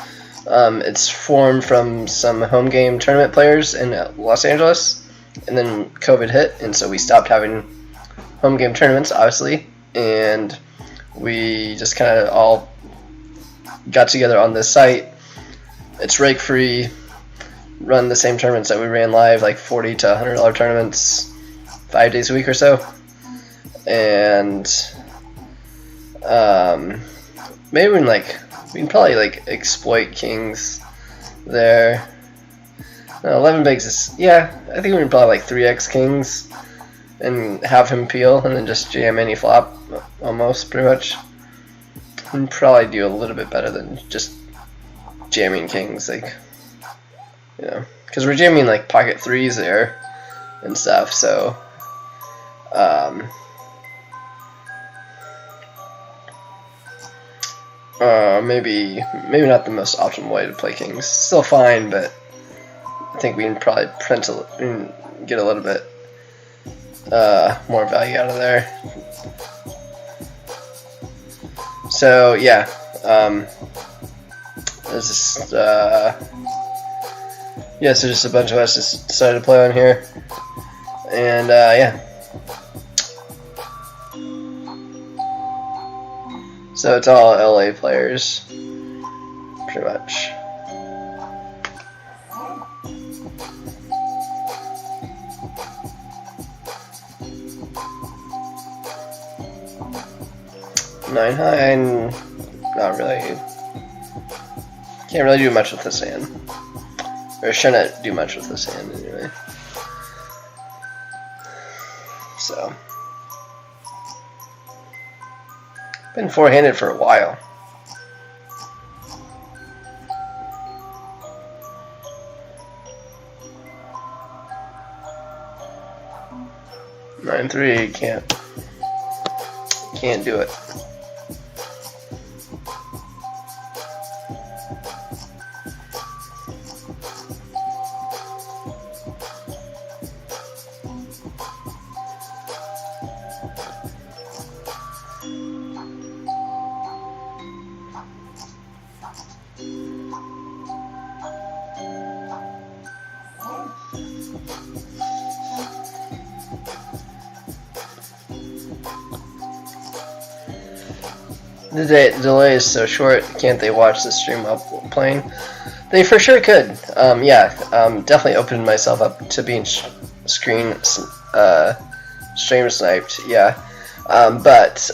A: it's formed from some home game tournament players in Los Angeles, and then COVID hit, and so we stopped having home game tournaments, obviously, and we just kind of all got together on this site. It's rake free, run the same tournaments that we ran live, like $40 to $100 tournaments, 5 days a week or so, and maybe we can probably like exploit kings there. No, 11 bigs is, yeah, I think we can probably like 3x kings and have him peel and then just jam any flop, almost, pretty much. We can probably do a little bit better than just jamming kings, like, you know, because we're jamming like pocket 3s there and stuff, so maybe not the most optimal way to play kings. Still fine, but I think we can probably get a little bit more value out of there. So yeah, there's just yeah, so just a bunch of us just decided to play on here, and yeah. So it's all LA players, pretty much. Nine high, not really. Can't really do much with this hand, or shouldn't do much with this hand anyway. So. Been four-handed for a while. Nine three, can't do it. The delay is so short, can't they watch the stream while playing? They for sure could. Yeah, definitely opened myself up to being screen stream sniped, yeah. But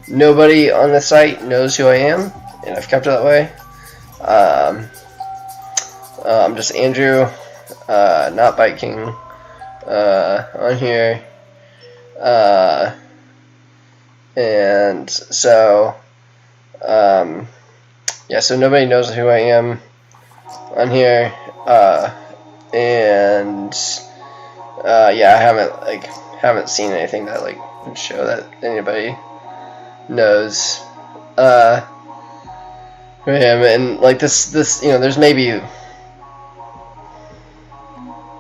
A: nobody on the site knows who I am, and I've kept it that way. I'm just Andrew, not Bike King, on here. And so, yeah, so nobody knows who I am on here, and yeah, I haven't seen anything that like would show that anybody knows who I am. And like this, you know, there's maybe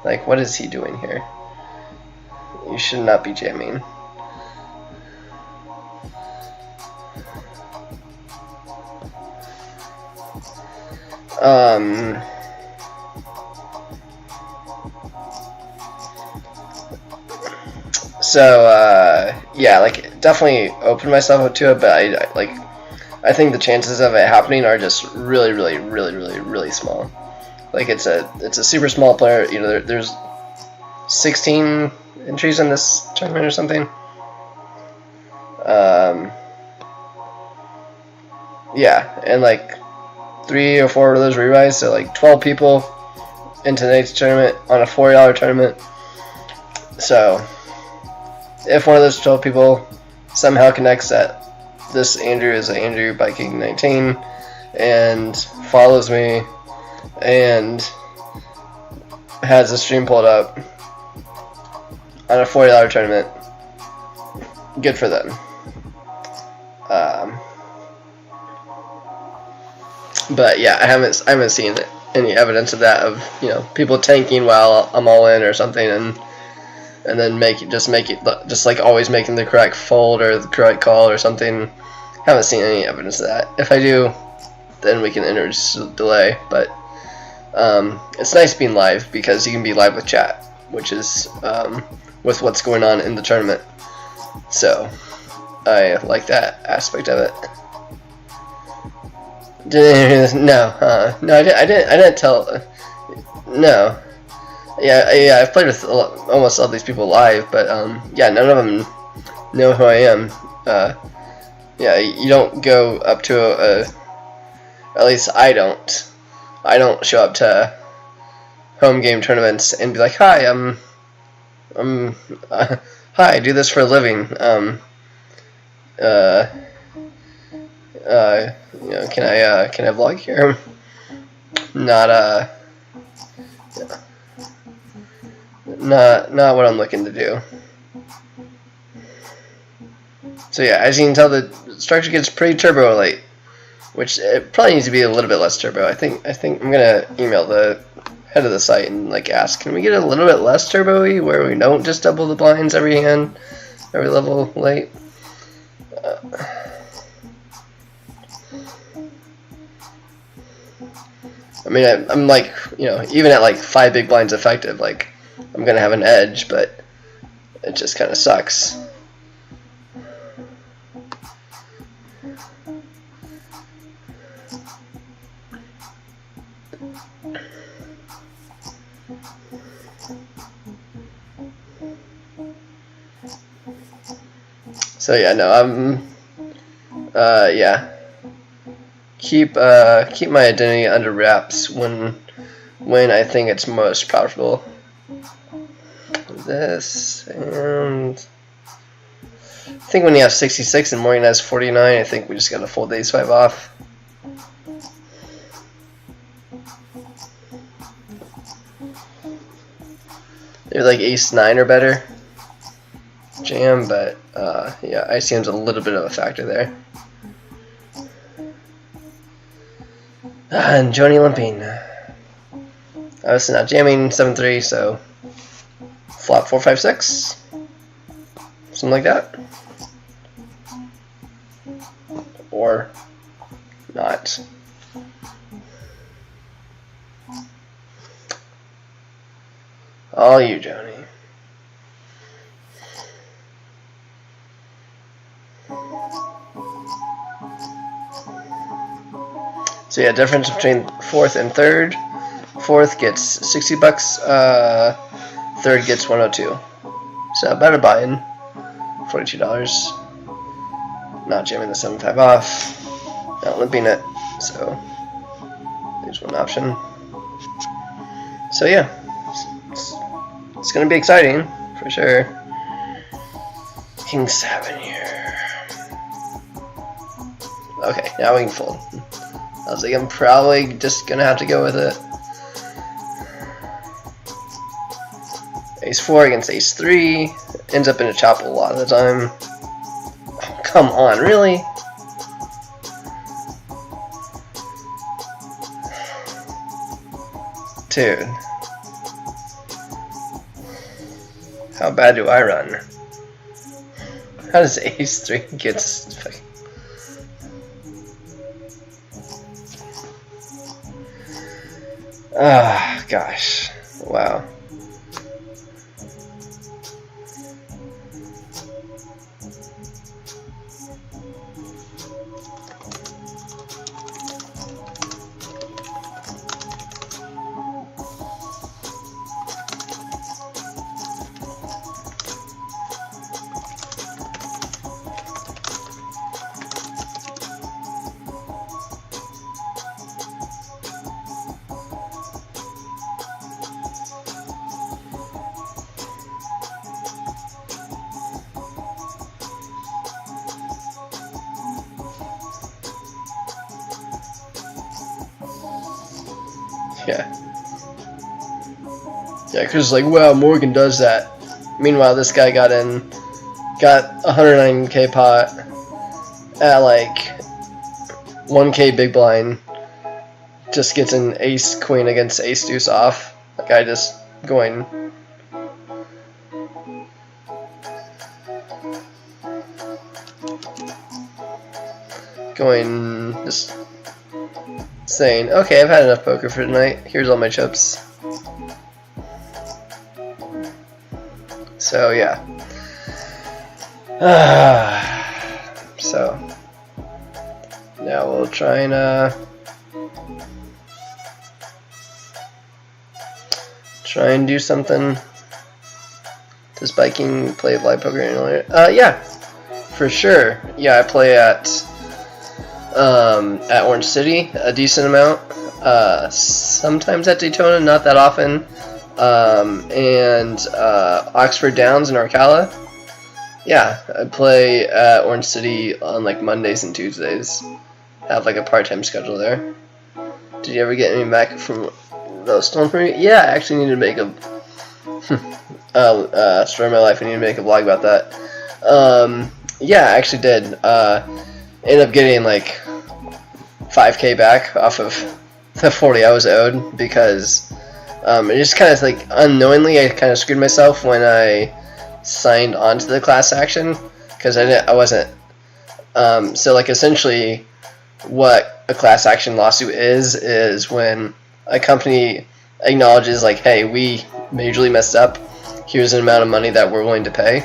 A: like, what is he doing here? You should not be jamming. So yeah, like definitely open myself up to it, but I think the chances of it happening are just really small. Like it's a super small player. You know, there's 16 entries in this tournament or something. Yeah, and like 3 or 4 of those rebuys, so like 12 people in tonight's tournament on a $40 tournament. So if one of those 12 people somehow connects that this Andrew is Andrew Biking 19 and follows me and has the stream pulled up on a $40 tournament, good for them. But yeah, I haven't seen any evidence of that, of, you know, people tanking while I'm all in or something, and then just like always making the correct fold or the correct call or something. Haven't seen any evidence of that. If I do, then we can introduce a delay. But it's nice being live because you can be live with chat, which is with what's going on in the tournament. So I like that aspect of it. No, I didn't tell. No, yeah, I've played with almost all these people live, but yeah, none of them know who I am. Yeah, you don't go up to at least I don't show up to home game tournaments and be like, hi, hi, I do this for a living. You know, can I vlog here? Not what I'm looking to do. So yeah, as you can tell, the structure gets pretty turbo late, which it probably needs to be a little bit less turbo. I think I'm gonna email the head of the site and like ask, can we get a little bit less turbo-y where we don't just double the blinds every hand, every level late? I mean, I'm like, you know, even at like 5 big blinds effective, like I'm gonna have an edge, but it just kind of sucks. So yeah, no, yeah. Keep my identity under wraps when I think it's most profitable. This, and I think when you have 66 and Morgan has 49, I think we just gotta fold the ace-5 off. Maybe like ace-9 or better jam, but yeah, ICM's a little bit of a factor there. And Joni limping. Obviously not jamming 7-3, so flop 4-5-6, something like that, or not. All you, Joni. So yeah, difference between 4th and 3rd. 4th gets $60, 3rd gets 102. So better buy-in, $42. Not jamming the 75 off, not limping it, so there's one option. So yeah, it's gonna be exciting for sure. King 7 here. Okay, now we can fold. I was like, I'm probably just gonna have to go with it. Ace 4 against Ace 3 ends up in a chop a lot of the time. Oh, come on, really? Dude. How bad do I run? How does Ace 3 get fucking... Ah, gosh. Wow. Yeah. Yeah, because like, wow, Morgan does that. Meanwhile, this guy got 109k pot at like 1k big blind. Just gets an ace queen against ace deuce off. That guy just going. Just saying, okay, I've had enough poker for tonight. Here's all my chips. So yeah. So now we'll try and do something. Does Biking play live poker earlier? Yeah, for sure. Yeah, I play at Orange City a decent amount. Sometimes at Daytona, not that often. And Oxford Downs and Arcala. Yeah, I play at Orange City on like Mondays and Tuesdays. Have like a part-time schedule there. Did you ever get any back from those stolen from me? Yeah, I actually need to make a story of my life. I need to make a vlog about that. Yeah, I actually did. Ended up getting like 5k back off of the 40 I was owed because it just kind of like unknowingly I kind of screwed myself when I signed on to the class action because I wasn't. So like essentially what a class action lawsuit is when a company acknowledges like, hey, we majorly messed up. Here's an amount of money that we're willing to pay.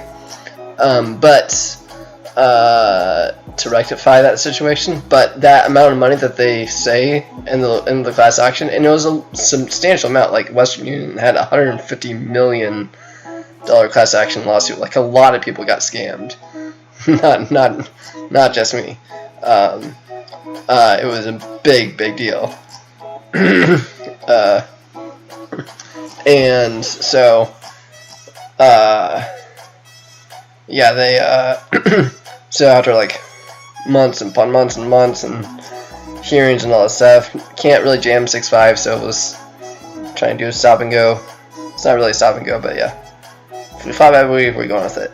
A: But to rectify that situation, but that amount of money that they say in the class action, and it was a substantial amount. Like Western Union had $150 million class action lawsuit. Like a lot of people got scammed, not just me. It was a big deal. And so yeah, they so after like months upon months and months and hearings and all that stuff, can't really jam 6-5, so it was trying to do a stop and go. It's not really a stop and go, but yeah, if we 5 I believe we're going with it.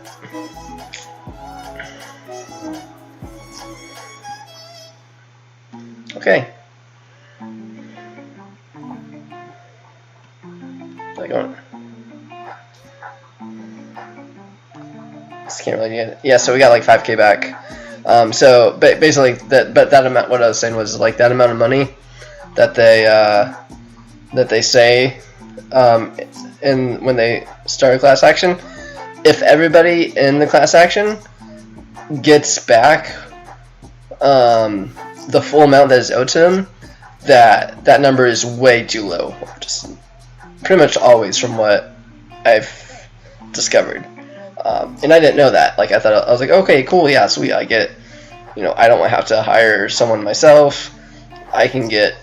A: Okay. Just can't really get it. Yeah, so we got like 5k back. So basically, that amount. What I was saying was like that amount of money that they say, and when they start a class action, if everybody in the class action gets back the full amount that is owed to them, that number is way too low. Just pretty much always from what I've discovered. And I didn't know that. Like I thought, I was like, okay, cool, yeah, sweet, I get it. You know, I don't have to hire someone myself. I can get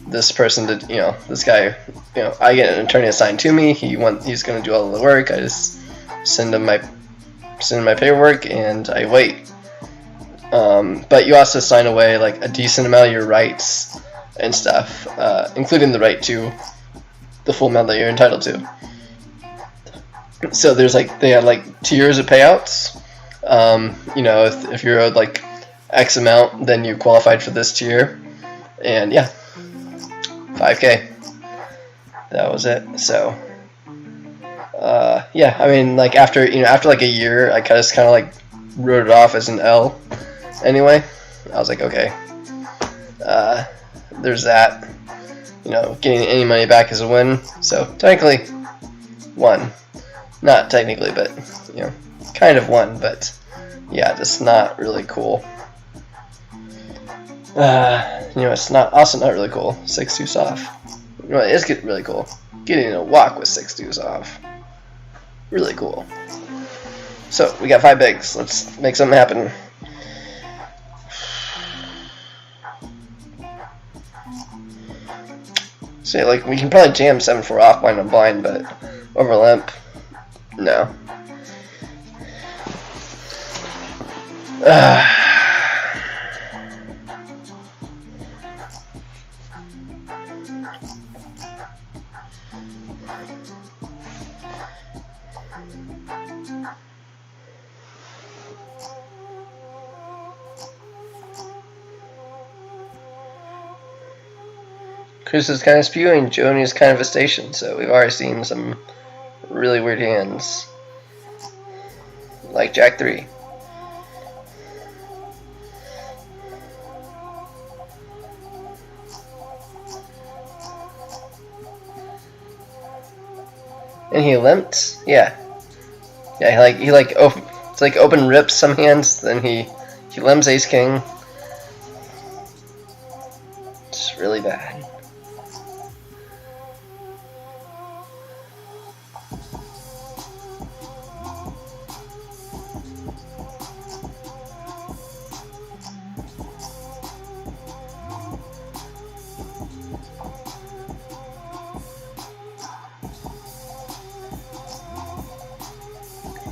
A: this person to, you know, this guy, you know, I get an attorney assigned to me. He's going to do all the work. I just send him my paperwork and I wait. But you also sign away like a decent amount of your rights and stuff, including the right to the full amount that you're entitled to. So there's like, they have like tiers of payouts. You know, if you're owed like X amount, then you qualified for this tier. And yeah, 5K. That was it. So yeah, I mean, like after like a year, I just kind of like wrote it off as an L. Anyway, I was like, okay, there's that. You know, getting any money back is a win. So technically, won. Not technically, but you know, kind of won. But yeah, just not really cool. You know, it's also not really cool. 6 deuce off. You know, it is really cool. Getting a walk with 6 deuce off. Really cool. So we got 5 bigs. Let's make something happen. So yeah, like we can probably jam 7-4 off blind on blind, but over limp, no. Chris is kind of spewing, Joni is kind of a station, so we've already seen some really weird hands. Like Jack 3. And he limped? Yeah. Yeah, it's like open rips some hands, then he limps ace king. It's really bad.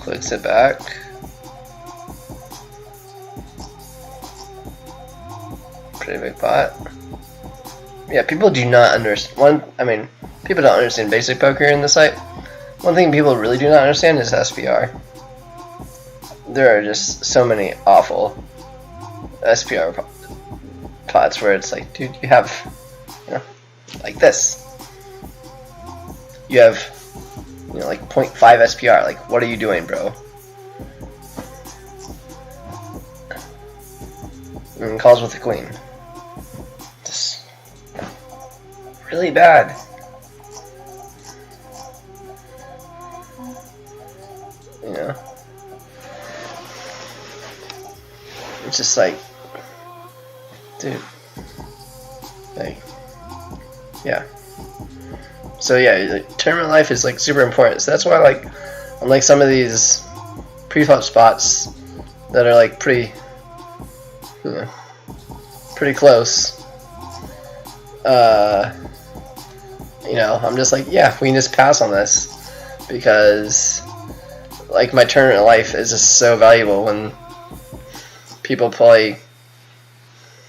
A: Clicks it back. Pretty big pot. Yeah, people do not understand. People don't understand basic poker in the site. One thing people really do not understand is SPR. There are just so many awful SPR pots where it's like, dude, you have, you know, like this. You have, you know, like 0.5 SPR. Like, what are you doing, bro? And calls with the queen. Just really bad. You know, it's just like, dude, like, yeah. So yeah, like, tournament life is like super important. So that's why, like, unlike some of these pre-flop spots that are like pretty, you know, pretty close, you know, I'm just like, yeah, we can just pass on this because, like, my tournament life is just so valuable when people play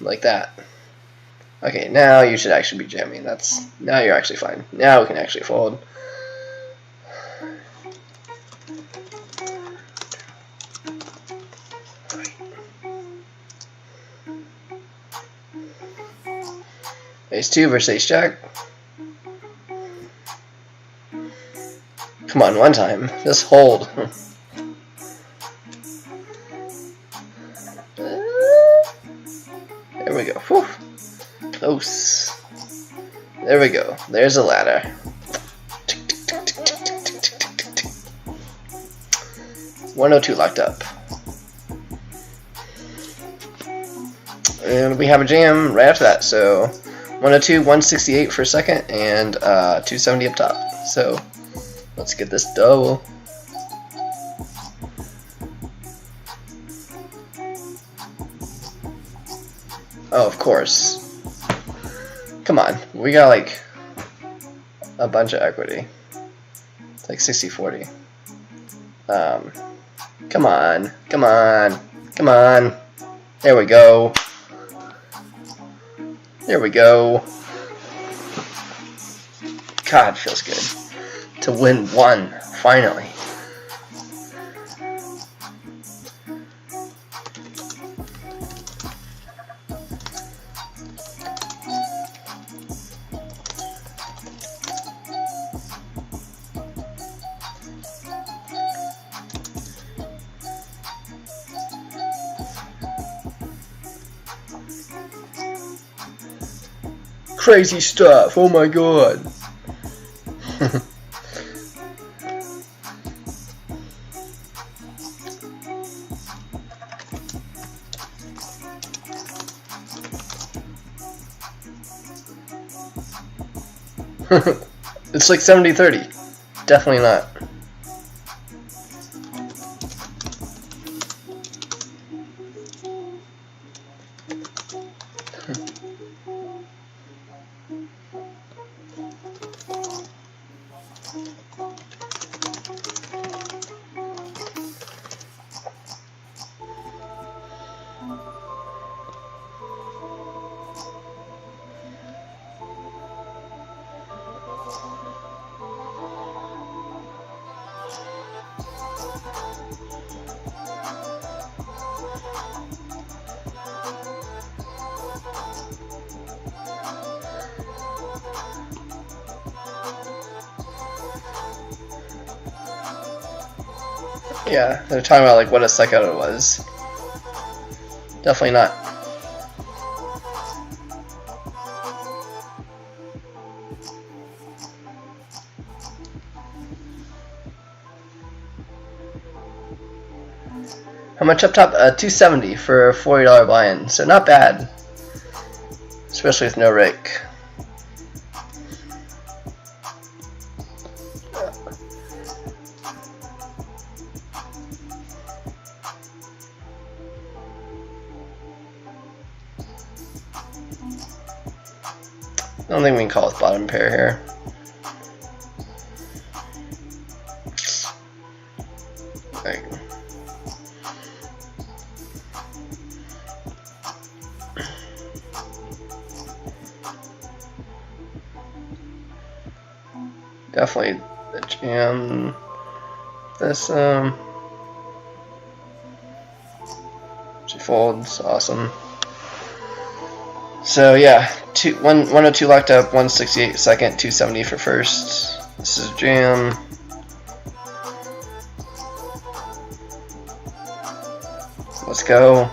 A: like that. Okay, now you should actually be jamming. Now you're actually fine. Now we can actually fold. Ace 2 versus Ace Jack. Come on, one time. Just hold. There we go. Whew. Close. There we go. There's a ladder. Tick, tick, tick, tick, tick, tick, tick, tick, tick, tick. 102 locked up. And we have a jam right after that. So 102, 168 for a second, and 270 up top. So let's get this double. Oh, of course. Come on, we got like a bunch of equity. It's like 60-40. Come on, come on, come on. There we go. There we go. God, feels good to win one finally. Crazy stuff, oh my god. It's like 70-30. Definitely not. Yeah, they're talking about like what a suck out it was. Definitely not. How much up top? $270 for a $40 buy-in, so not bad, especially with no rake. I don't think we can call it bottom pair here. Like, definitely the jam. This she folds, awesome. So yeah, 102 locked up, 168 second, 270 for first. This is jam. Let's go.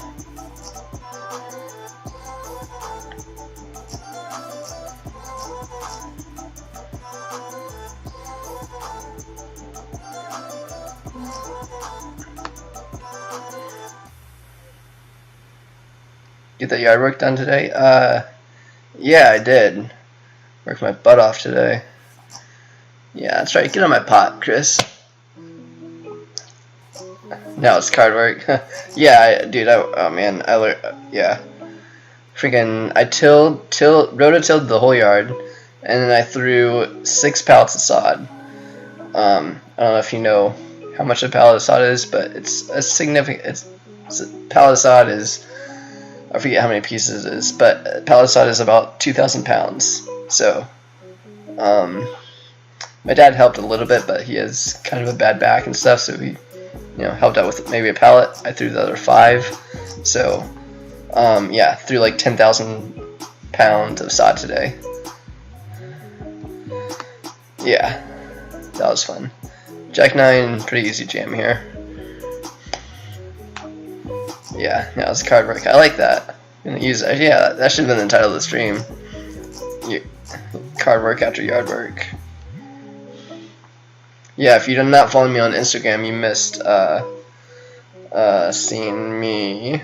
A: Get that yard work done today? Yeah, I did. Worked my butt off today. Yeah, that's right. Get on my pot, Chris. Now it's card work. Yeah, dude. Oh man, I learned. Yeah, freaking. I rototilled the whole yard, and then I threw 6 pallets of sod. I don't know if you know how much a pallet of sod is, but it's a significant. A pallet of sod is. I forget how many pieces it is, but a pallet of sod is about 2,000 pounds. So, my dad helped a little bit, but he has kind of a bad back and stuff, so he, helped out with maybe a pallet. I threw the other 5. So, yeah, threw like 10,000 pounds of sod today. Yeah, that was fun. Jack 9, pretty easy jam here. Yeah, now it's card work. I like that. I'm gonna use it. Yeah, that should have been the title of the stream. Card work after yard work. Yeah, if you did not follow me on Instagram, you missed seeing me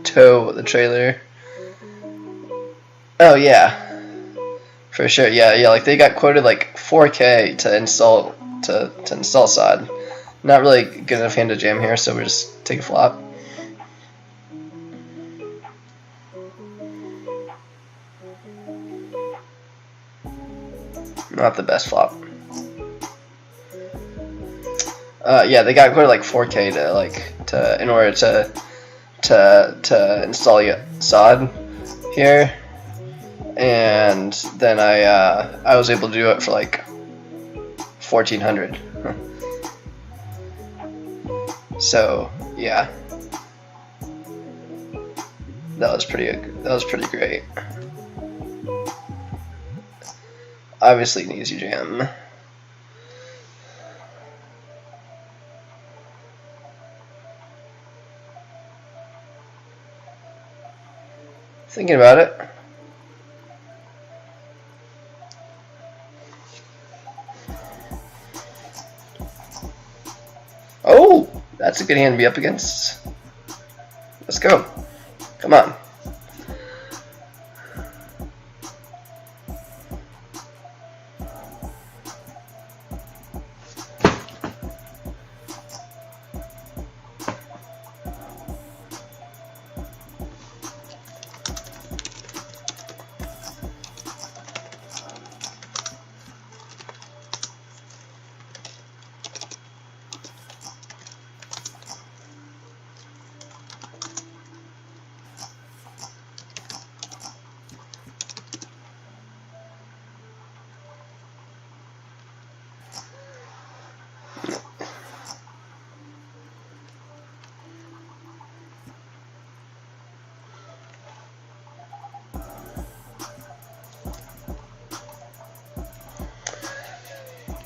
A: tow the trailer. Oh yeah, for sure. Yeah. Like they got quoted like 4K to install sod. Not really good enough hand to jam here, so we just take a flop. Not the best flop. Yeah, they got to go to like 4K in order to install SOD here, and then I was able to do it for like 1400. So yeah, that was pretty great. Obviously an easy jam. Thinking about it. Oh, that's a good hand to be up against. Let's go. Come on.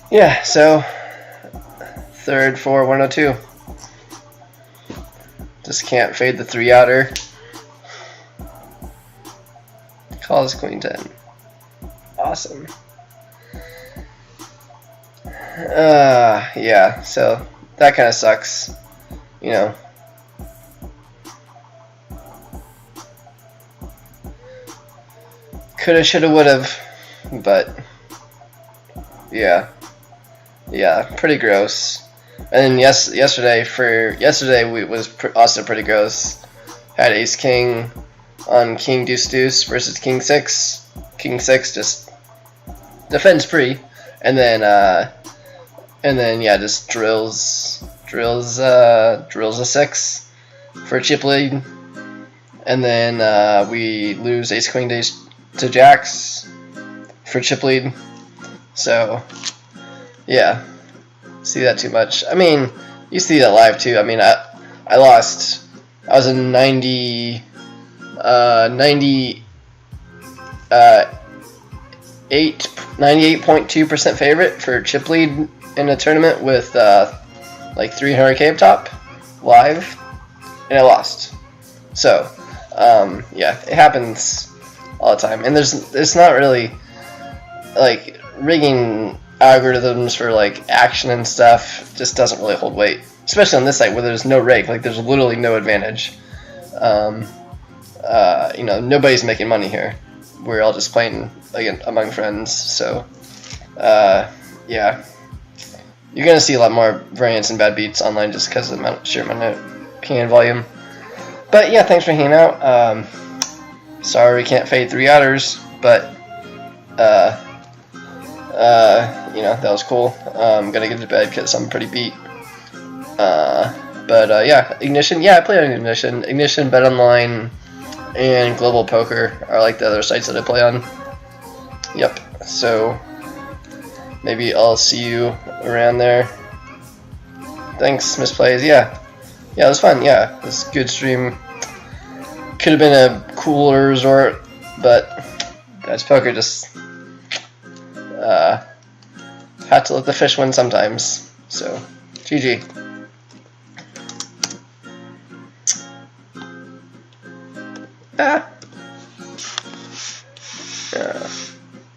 A: Yeah, so third for 102. Just can't fade the 3-outer. Calls queen 10. Awesome. Yeah, so that kind of sucks, you know. Coulda, shoulda, woulda, but yeah, pretty gross. And then yesterday was also pretty gross. Had ace king on king deuce deuce versus king 6. King 6 just defends pre, and then yeah, just drills a 6 for a chip lead, and then we lose ace queen to jacks for chip lead. So yeah, see that too much. I mean, you see that live too. I mean, I lost. I was a 98.2% favorite for chip lead in a tournament with like 300K up top live, and I lost. So yeah, it happens all the time, and there's not really like rigging algorithms for like action and stuff. Just doesn't really hold weight, especially on this site where there's no rig. Like there's literally no advantage. You know, nobody's making money here. We're all just playing again among friends. So yeah, you're gonna see a lot more variance and bad beats online just because of the sheer amount of hand volume. But yeah, thanks for hanging out. Sorry we can't fade 3-outers, but you know, that was cool. I'm gonna get to bed because I'm pretty beat. But yeah, Ignition. Yeah, I play on Ignition. Ignition, Bet Online, and Global Poker are like the other sites that I play on. Yep. So maybe I'll see you around there. Thanks, Misplays. Yeah, it was fun. Yeah, it was a good stream. Could have been a cooler resort, but guys, poker just had to let the fish win sometimes. So, GG. Ah. Yeah.